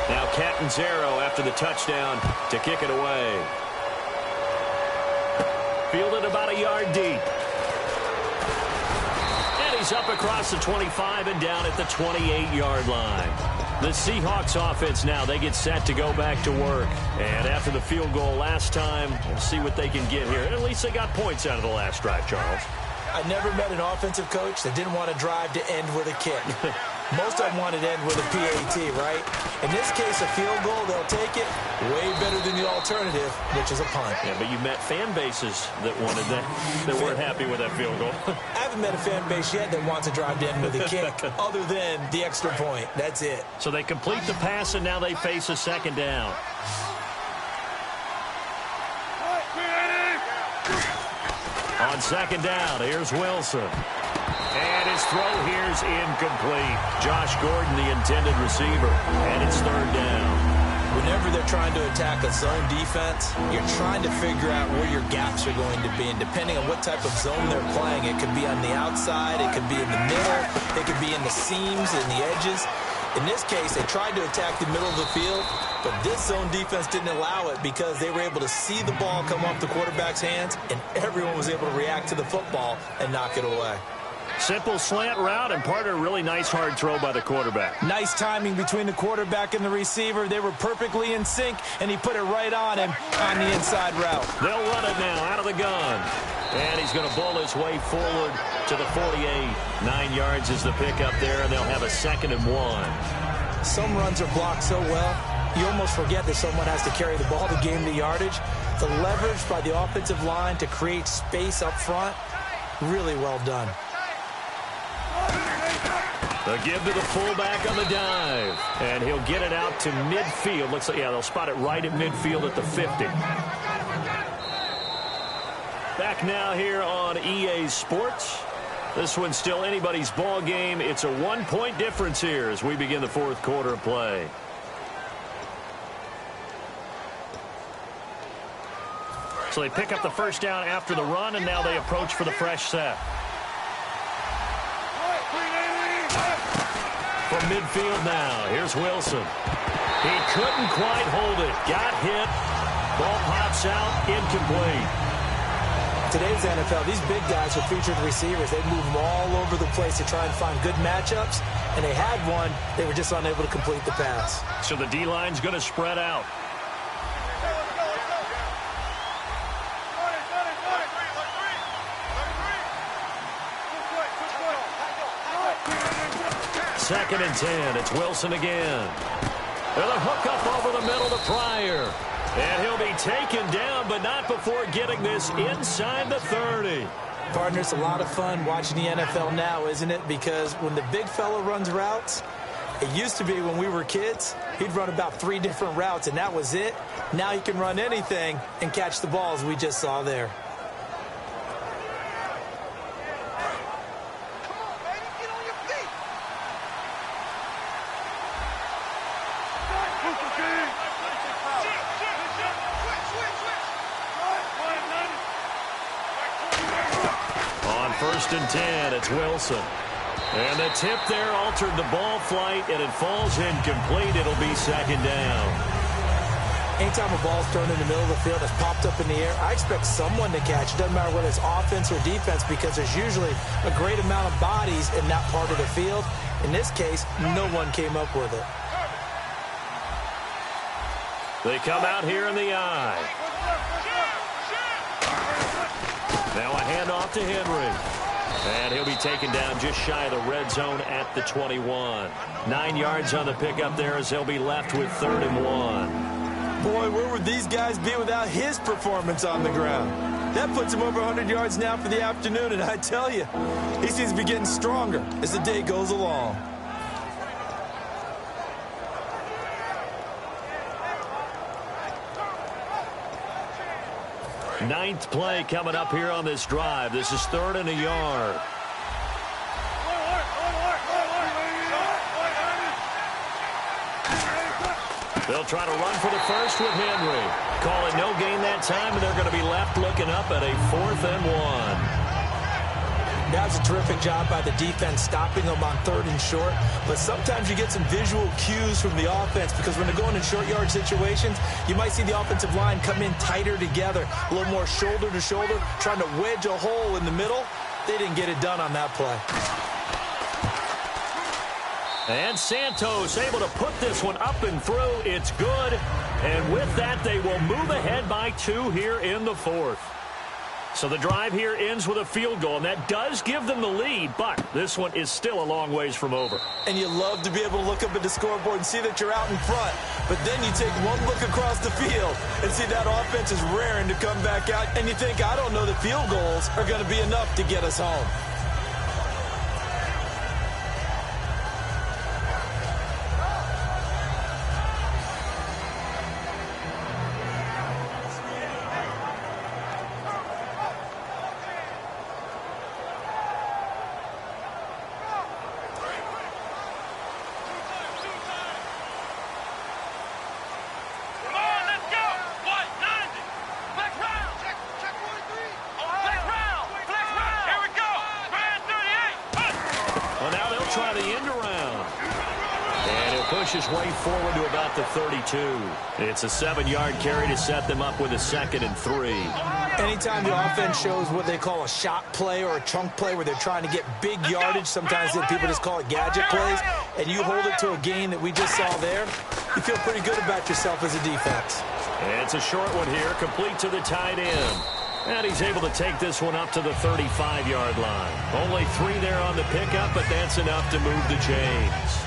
Speaker 1: Now Catanzaro after the touchdown to kick it away. Fielded about a yard deep. And he's up across the 25 and down at the 28-yard line. The Seahawks offense now, they get set to go back to work. And after the field goal last time, we'll see what they can get here. At least they got points out of the last drive, Charles.
Speaker 2: I never met an offensive coach that didn't want to drive to end with a kick. Most of them wanted to end with a PAT, right? In this case, a field goal, they'll take it. Way better than the alternative, which is a punt.
Speaker 1: Yeah, but you met fan bases that wanted that, that weren't happy with that field goal.
Speaker 2: I haven't met a fan base yet that wants to drive to end with a kick other than the extra point. That's it.
Speaker 1: So they complete the pass, and now they face a 2nd down. On 2nd down, here's Wilson. And his throw here's incomplete. Josh Gordon, the intended receiver. And it's 3rd down.
Speaker 2: Whenever they're trying to attack a zone defense, you're trying to figure out where your gaps are going to be. And depending on what type of zone they're playing, it could be on the outside, it could be in the middle, it could be in the seams and the edges. In this case, they tried to attack the middle of the field, but this zone defense didn't allow it because they were able to see the ball come off the quarterback's hands, and everyone was able to react to the football and knock it away.
Speaker 1: Simple slant route, and part of a really nice hard throw by the quarterback.
Speaker 2: Nice timing between the quarterback and the receiver. They were perfectly in sync, and he put it right on him on the inside route.
Speaker 1: They'll run it now out of the gun. And he's going to bowl his way forward to the 48. 9 yards is the pickup there, and they'll have a 2nd and 1.
Speaker 2: Some runs are blocked so well, you almost forget that someone has to carry the ball to gain the yardage. The leverage by the offensive line to create space up front, really well done.
Speaker 1: The give to the fullback on the dive. And he'll get it out to midfield. Looks like, yeah, they'll spot it right at midfield at the 50. Back now here on EA Sports. This one's still anybody's ball game. It's a 1-point difference here as we begin the 4th quarter of play. So they pick up the 1st down after the run, and now they approach for the fresh set. From midfield now, here's Wilson. He couldn't quite hold it. Got hit. Ball pops out, incomplete.
Speaker 2: Today's NFL, these big guys are featured receivers. They move them all over the place to try and find good matchups, and they had one. They were just unable to complete the pass.
Speaker 1: So the D-line's going to spread out. Second and 10. It's Wilson again. And a hook up over the middle to Pryor. And he'll be taken down, but not before getting this inside the 30.
Speaker 2: Partner, it's a lot of fun watching the NFL now, isn't it? Because when the big fella runs routes, it used to be when we were kids, he'd run about 3 different routes, and that was it. Now he can run anything and catch the balls we just saw there.
Speaker 1: 1st and 10. It's Wilson. And the tip there altered the ball flight, and it falls incomplete. It'll be 2nd down.
Speaker 2: Anytime a ball's thrown in the middle of the field, it's popped up in the air, I expect someone to catch. It doesn't matter whether it's offense or defense, because there's usually a great amount of bodies in that part of the field. In this case, no one came up with it.
Speaker 1: They come out here in the eye. Now a handoff to Henry. And he'll be taken down just shy of the red zone at the 21. 9 yards on the pickup there as they'll be left with 3rd and 1.
Speaker 2: Boy, where would these guys be without his performance on the ground? That puts him over 100 yards now for the afternoon, and I tell you, he seems to be getting stronger as the day goes along.
Speaker 1: Ninth play coming up here on this drive. This is 3rd and a yard. They'll try to run for the first with Henry. Calling no gain that time, and they're going to be left looking up at a 4th and 1.
Speaker 2: That was a terrific job by the defense stopping them on 3rd and short. But sometimes you get some visual cues from the offense, because when they're going in short yard situations, you might see the offensive line come in tighter together, a little more shoulder to shoulder, trying to wedge a hole in the middle. They didn't get it done on that play.
Speaker 1: And Santos able to put this one up and through. It's good. And with that, they will move ahead by 2 here in the 4th. So the drive here ends with a field goal, and that does give them the lead, but this one is still a long ways from over.
Speaker 2: And you love to be able to look up at the scoreboard and see that you're out in front, but then you take one look across the field and see that offense is raring to come back out, and you think, I don't know that field goals are going to be enough to get us home.
Speaker 1: His way forward to about the 32. It's a 7-yard carry to set them up with a 2nd and 3.
Speaker 2: Anytime the offense shows what they call a shot play or a chunk play where they're trying to get big yardage, sometimes people just call it gadget plays, and you hold it to a gain that we just saw there, you feel pretty good about yourself as a defense.
Speaker 1: And it's a short one here, complete to the tight end. And he's able to take this one up to the 35-yard line. Only 3 there on the pickup, but that's enough to move the chains.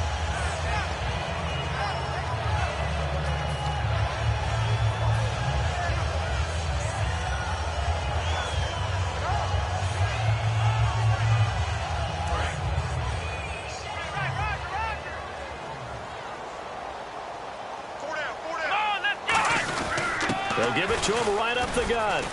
Speaker 1: They'll give it to him right up the gut.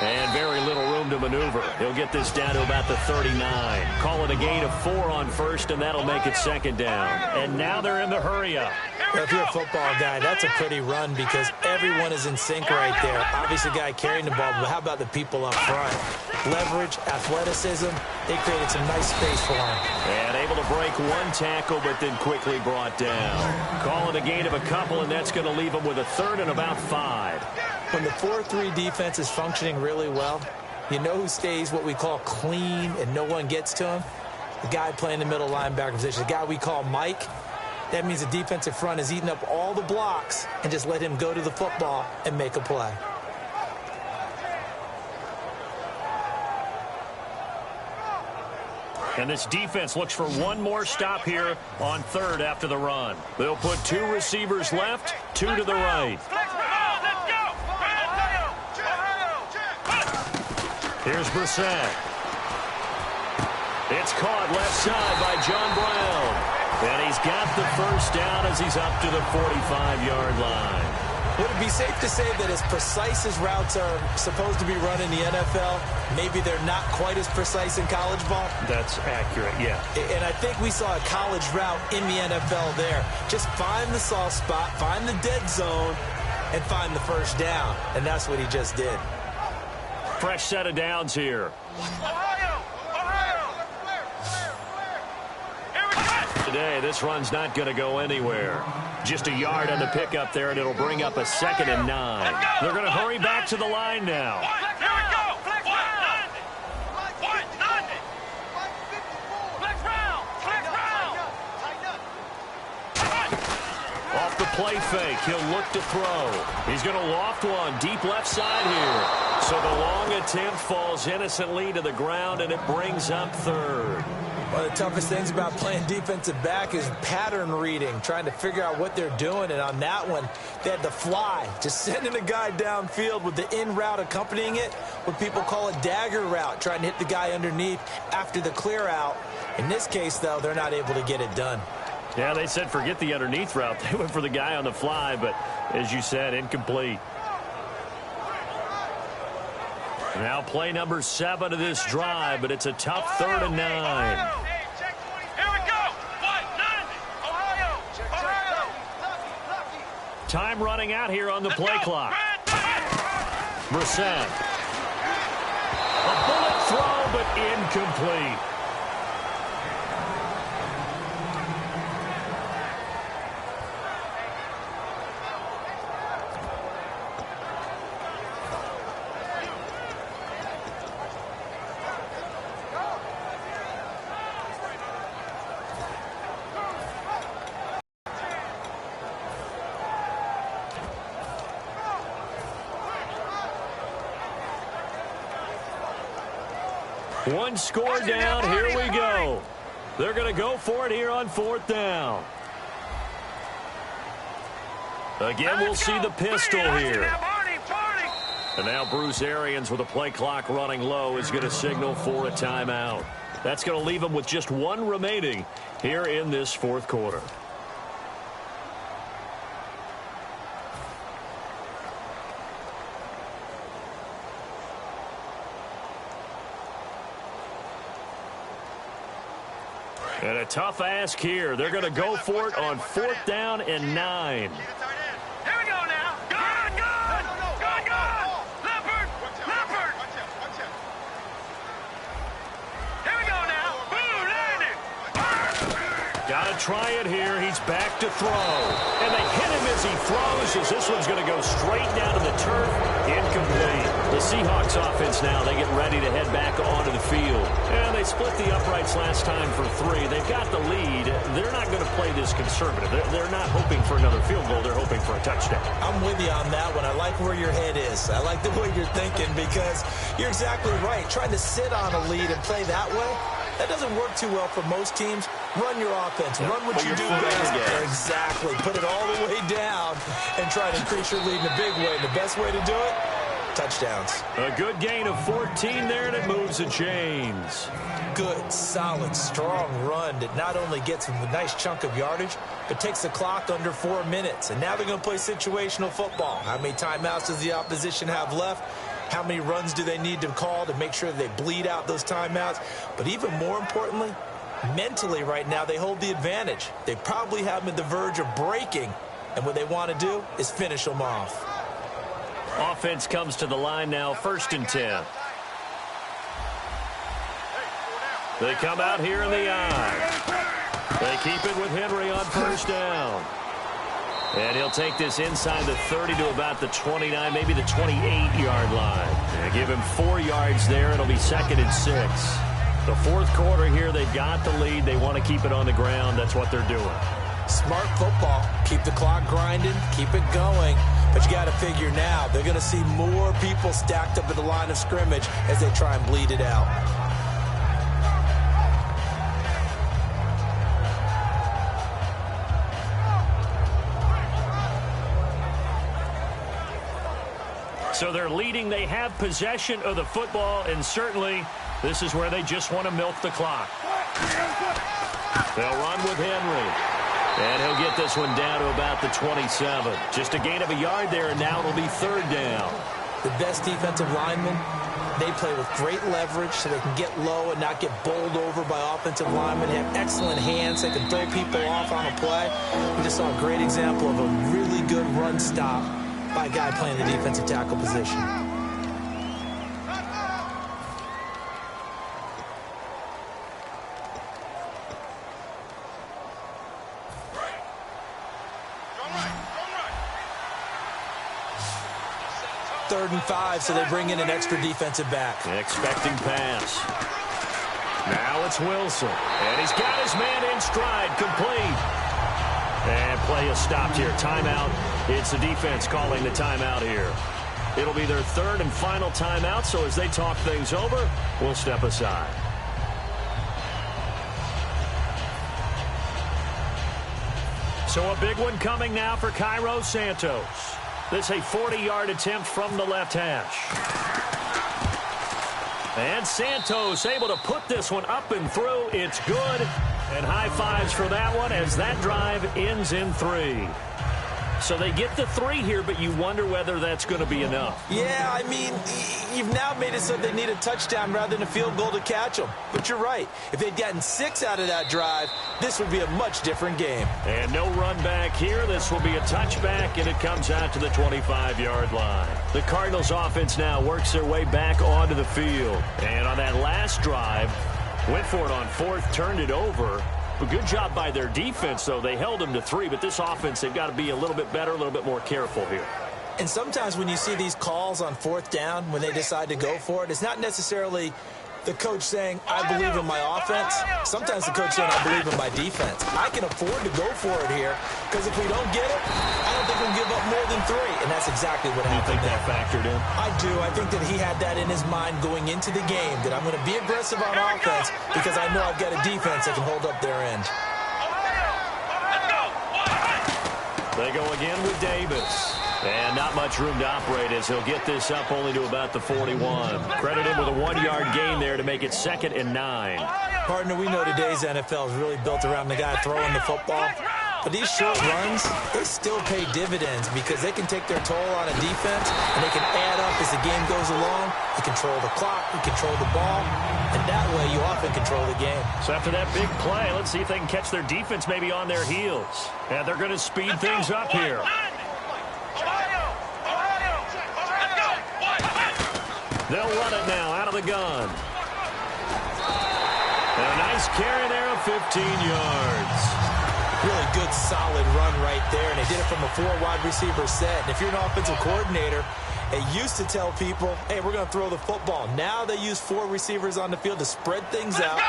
Speaker 1: And very little room to maneuver. He'll get this down to about the 39. Call it a gain of 4 on 1st, and that'll make it 2nd down. And now they're in the hurry-up.
Speaker 2: Well, if you're a football guy, that's a pretty run because everyone is in sync right there. Obviously, the guy carrying the ball, but how about the people up front? Leverage, athleticism, they created some nice space for him.
Speaker 1: And able to break 1 tackle, but then quickly brought down. Call it a gain of a couple, and that's going to leave him with a 3rd and about 5.
Speaker 2: When the 4-3 defense is functioning really well, you know who stays what we call clean and no one gets to him? The guy playing the middle linebacker position, the guy we call Mike. That means the defensive front is eating up all the blocks and just let him go to the football and make a play.
Speaker 1: And this defense looks for one more stop here on 3rd after the run. They'll put 2 receivers left, 2 to the right. Here's Brissett. It's caught left side by John Brown. And he's got the 1st down as he's up to the 45-yard line.
Speaker 2: Would it be safe to say that as precise as routes are supposed to be run in the NFL, maybe they're not quite as precise in college ball?
Speaker 1: That's accurate, yeah.
Speaker 2: And I think we saw a college route in the NFL there. Just find the soft spot, find the dead zone, and find the 1st down. And that's what he just did.
Speaker 1: Fresh set of downs here. Today, this run's not going to go anywhere. Just a yard on the pickup there, and it'll bring up a 2nd and 9. They're going to hurry back to the line now.
Speaker 3: Here we go. Flex round. Flex round.
Speaker 1: Off the play fake, he'll look to throw. He's going to loft one deep left side here. So the long attempt falls innocently to the ground, and it brings up 3rd.
Speaker 2: One of the toughest things about playing defensive back is pattern reading, trying to figure out what they're doing. And on that one, they had the fly, just sending a guy downfield with the in route accompanying it, what people call a dagger route, trying to hit the guy underneath after the clear out. In this case, though, they're not able to get it done.
Speaker 1: Yeah, they said forget the underneath route. They went for the guy on the fly, but as you said, incomplete. Now play number 7 of this drive, but it's a tough 3rd and 9.
Speaker 3: Here we go. Ohio.
Speaker 1: Time running out here on the play clock. Brissett. A bullet throw, but incomplete. One score down. Here we go. They're going to go for it here on 4th down. Again, we'll see the pistol here. And now Bruce Arians, with the play clock running low, is going to signal for a timeout. That's going to leave him with just 1 remaining here in this 4th quarter. And a tough ask here. They're going to go for it on 4th down and 9.
Speaker 3: Here we go now. Good. Leopard. Here we go now. Boom, landed.
Speaker 1: Got to try it here. He's back to throw. And they hit him as he throws, as this one's going to go straight down to the turf. Incomplete. The Seahawks offense now, they get ready to head back onto the field. And they split the uprights last time for 3. They've got the lead. They're not going to play this conservative. They're not hoping for another field goal. They're hoping for a touchdown.
Speaker 2: I'm with you on that one. I like where your head is. I like the way you're thinking, because you're exactly right. Trying to sit on a lead and play that way, that doesn't work too well for most teams. Run your offense. Run what you do best. Exactly. Put it all the way down and try to increase your lead in a big way. And the best way to do it, touchdowns.
Speaker 1: A good gain of 14 there, and it moves the chains.
Speaker 2: Good, solid, strong run that not only gets them a nice chunk of yardage, but takes the clock under 4 minutes. And now they're going to play situational football. How many timeouts does the opposition have left? How many runs do they need to call to make sure they bleed out those timeouts? But even more importantly, mentally right now, they hold the advantage. They probably have them at the verge of breaking, and what they want to do is finish them off.
Speaker 1: Offense comes to the line now, 1st and 10. They come out here in the eye. They keep it with Henry on 1st down. And he'll take this inside the 30 to about the 29, maybe the 28-yard line. They give him 4 yards there. It'll be 2nd and 6. The 4th quarter here, they've got the lead. They want to keep it on the ground. That's what they're doing.
Speaker 2: Smart football. Keep the clock grinding. Keep it going. But you got to figure now, they're going to see more people stacked up at the line of scrimmage as they try and bleed it out.
Speaker 1: So they're leading. They have possession of the football, and certainly this is where they just want to milk the clock. They'll run with Henry. And he'll get this one down to about the 27. Just a gain of a yard there, and now it'll be 3rd down.
Speaker 2: The best defensive linemen, they play with great leverage so they can get low and not get bowled over by offensive linemen. They have excellent hands. They can throw people off on a play. We just saw a great example of a really good run stop by a guy playing the defensive tackle position. 3rd and 5, so they bring in an extra defensive back.
Speaker 1: Expecting pass. Now it's Wilson. And he's got his man in stride, complete. And play is stopped here. Timeout. It's the defense calling the timeout here. It'll be their 3rd and final timeout, so as they talk things over, we'll step aside. So a big one coming now for Cairo Santos. This a 40-yard attempt from the left hash. And Santos able to put this one up and through. It's good. And high fives for that one as that drive ends in 3. So they get the 3 here, but you wonder whether that's going to be enough.
Speaker 2: Yeah, I mean, you've now made it so they need a touchdown rather than a field goal to catch them. But you're right. If they'd gotten 6 out of that drive, this would be a much different game.
Speaker 1: And no run back here. This will be a touchback, and it comes out to the 25-yard line. The Cardinals offense now works their way back onto the field. And on that last drive, went for it on 4th, turned it over. A good job by their defense, though. They held them to 3, but this offense, they've got to be a little bit better, a little bit more careful here.
Speaker 2: And sometimes when you see these calls on 4th down, when they decide to go for it, it's not necessarily the coach saying, I believe in my offense. Sometimes the coach saying, I believe in my defense. I can afford to go for it here because if we don't get it, I don't think we'll give up more than 3. And that's exactly what happened.
Speaker 1: You think that factored in?
Speaker 2: I do. I think that he had that in his mind going into the game, that I'm going to be aggressive on offense because I know I've got a defense that can hold up their end.
Speaker 1: They go again with Davis. And not much room to operate as he'll get this up only to about the 41. Credit him with a 1-yard gain there to make it 2nd and 9.
Speaker 2: Partner, we know today's NFL is really built around the guy throwing the football. But these short runs, they still pay dividends because they can take their toll on a defense and they can add up as the game goes along. You control the clock, you control the ball, and that way you often control the game.
Speaker 1: So after that big play, let's see if they can catch their defense maybe on their heels. And they're going to speed things up here. They'll run it now out of the gun. And a nice carry there of 15 yards.
Speaker 2: Really good, solid run right there, and they did it from a 4 wide receiver set. And if you're an offensive coordinator, they used to tell people, hey, we're going to throw the football. Now they use 4 receivers on the field to spread things out,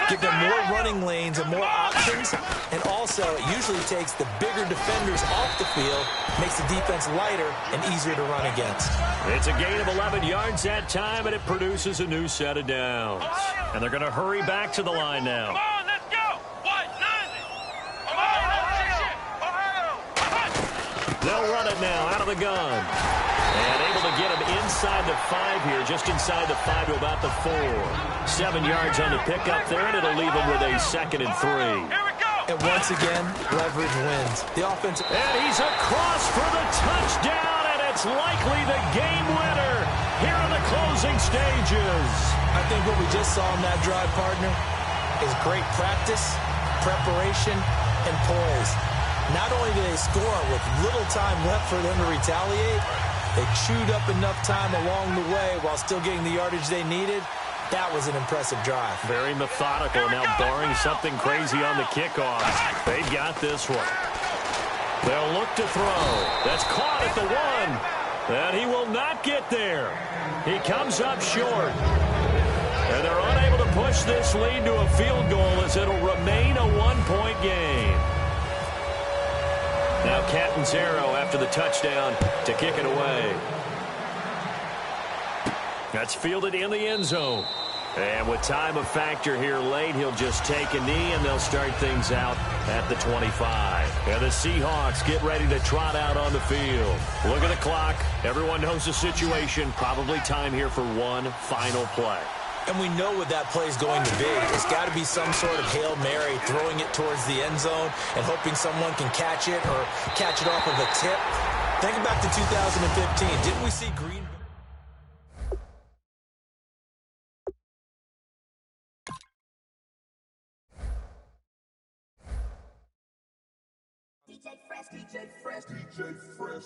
Speaker 2: give them more running lanes and more options, and also it usually takes the bigger defenders off the field, makes the defense lighter and easier to run against.
Speaker 1: It's a gain of 11 yards that time, and it produces a new set of downs. And they're going to hurry back to the line now.
Speaker 3: Come on, let's go.
Speaker 1: They'll run it now out of the gun. And able to get him inside the 5 here, just inside the 5 to about the 4. 7 yards on the pickup there, and it'll leave him with a 2nd and 3.
Speaker 3: Here we go.
Speaker 2: And once again, leverage wins. The offense.
Speaker 1: And he's across for the touchdown, and it's likely the game winner here in the closing stages.
Speaker 2: I think what we just saw in that drive, partner, is great practice, preparation, and poise. Not only did they score with little time left for them to retaliate, they chewed up enough time along the way while still getting the yardage they needed. That was an impressive drive.
Speaker 1: Very methodical. Now barring something crazy on the kickoff, they've got this one. They'll look to throw. That's caught at the 1. And he will not get there. He comes up short. And they're unable to push this lead to a field goal as it'll remain a 1-point game. Now Catanzaro after the touchdown to kick it away. That's fielded in the end zone. And with time a factor here late, he'll just take a knee, and they'll start things out at the 25. And the Seahawks get ready to trot out on the field. Look at the clock. Everyone knows the situation. Probably time here for one final play.
Speaker 2: And we know what that play is going to be. It's got to be some sort of Hail Mary, throwing it towards the end zone and hoping someone can catch it or catch it off of a tip. Think back to 2015. Didn't we see Green?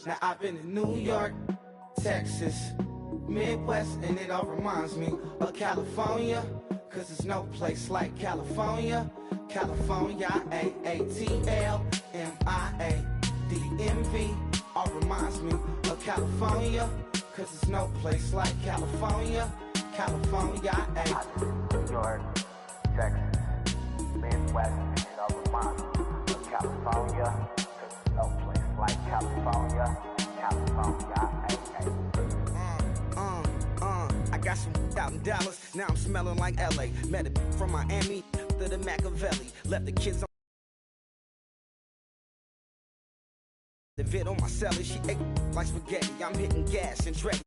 Speaker 4: Now I've been in New York, Texas, Midwest, and it all reminds me of California, cause there's no place like California. California, AATLMIADMV, all reminds me of California. cause it's no place like California. California, ayy.
Speaker 5: New York, Texas, Midwest, and it all reminds me of California, cause there's no place like California, California,
Speaker 4: I got some out in Dallas, now I'm smelling like LA. Met a from Miami to the Machiavelli, left the kids on the vid on my celly, she ate like spaghetti, I'm hitting gas and Drake.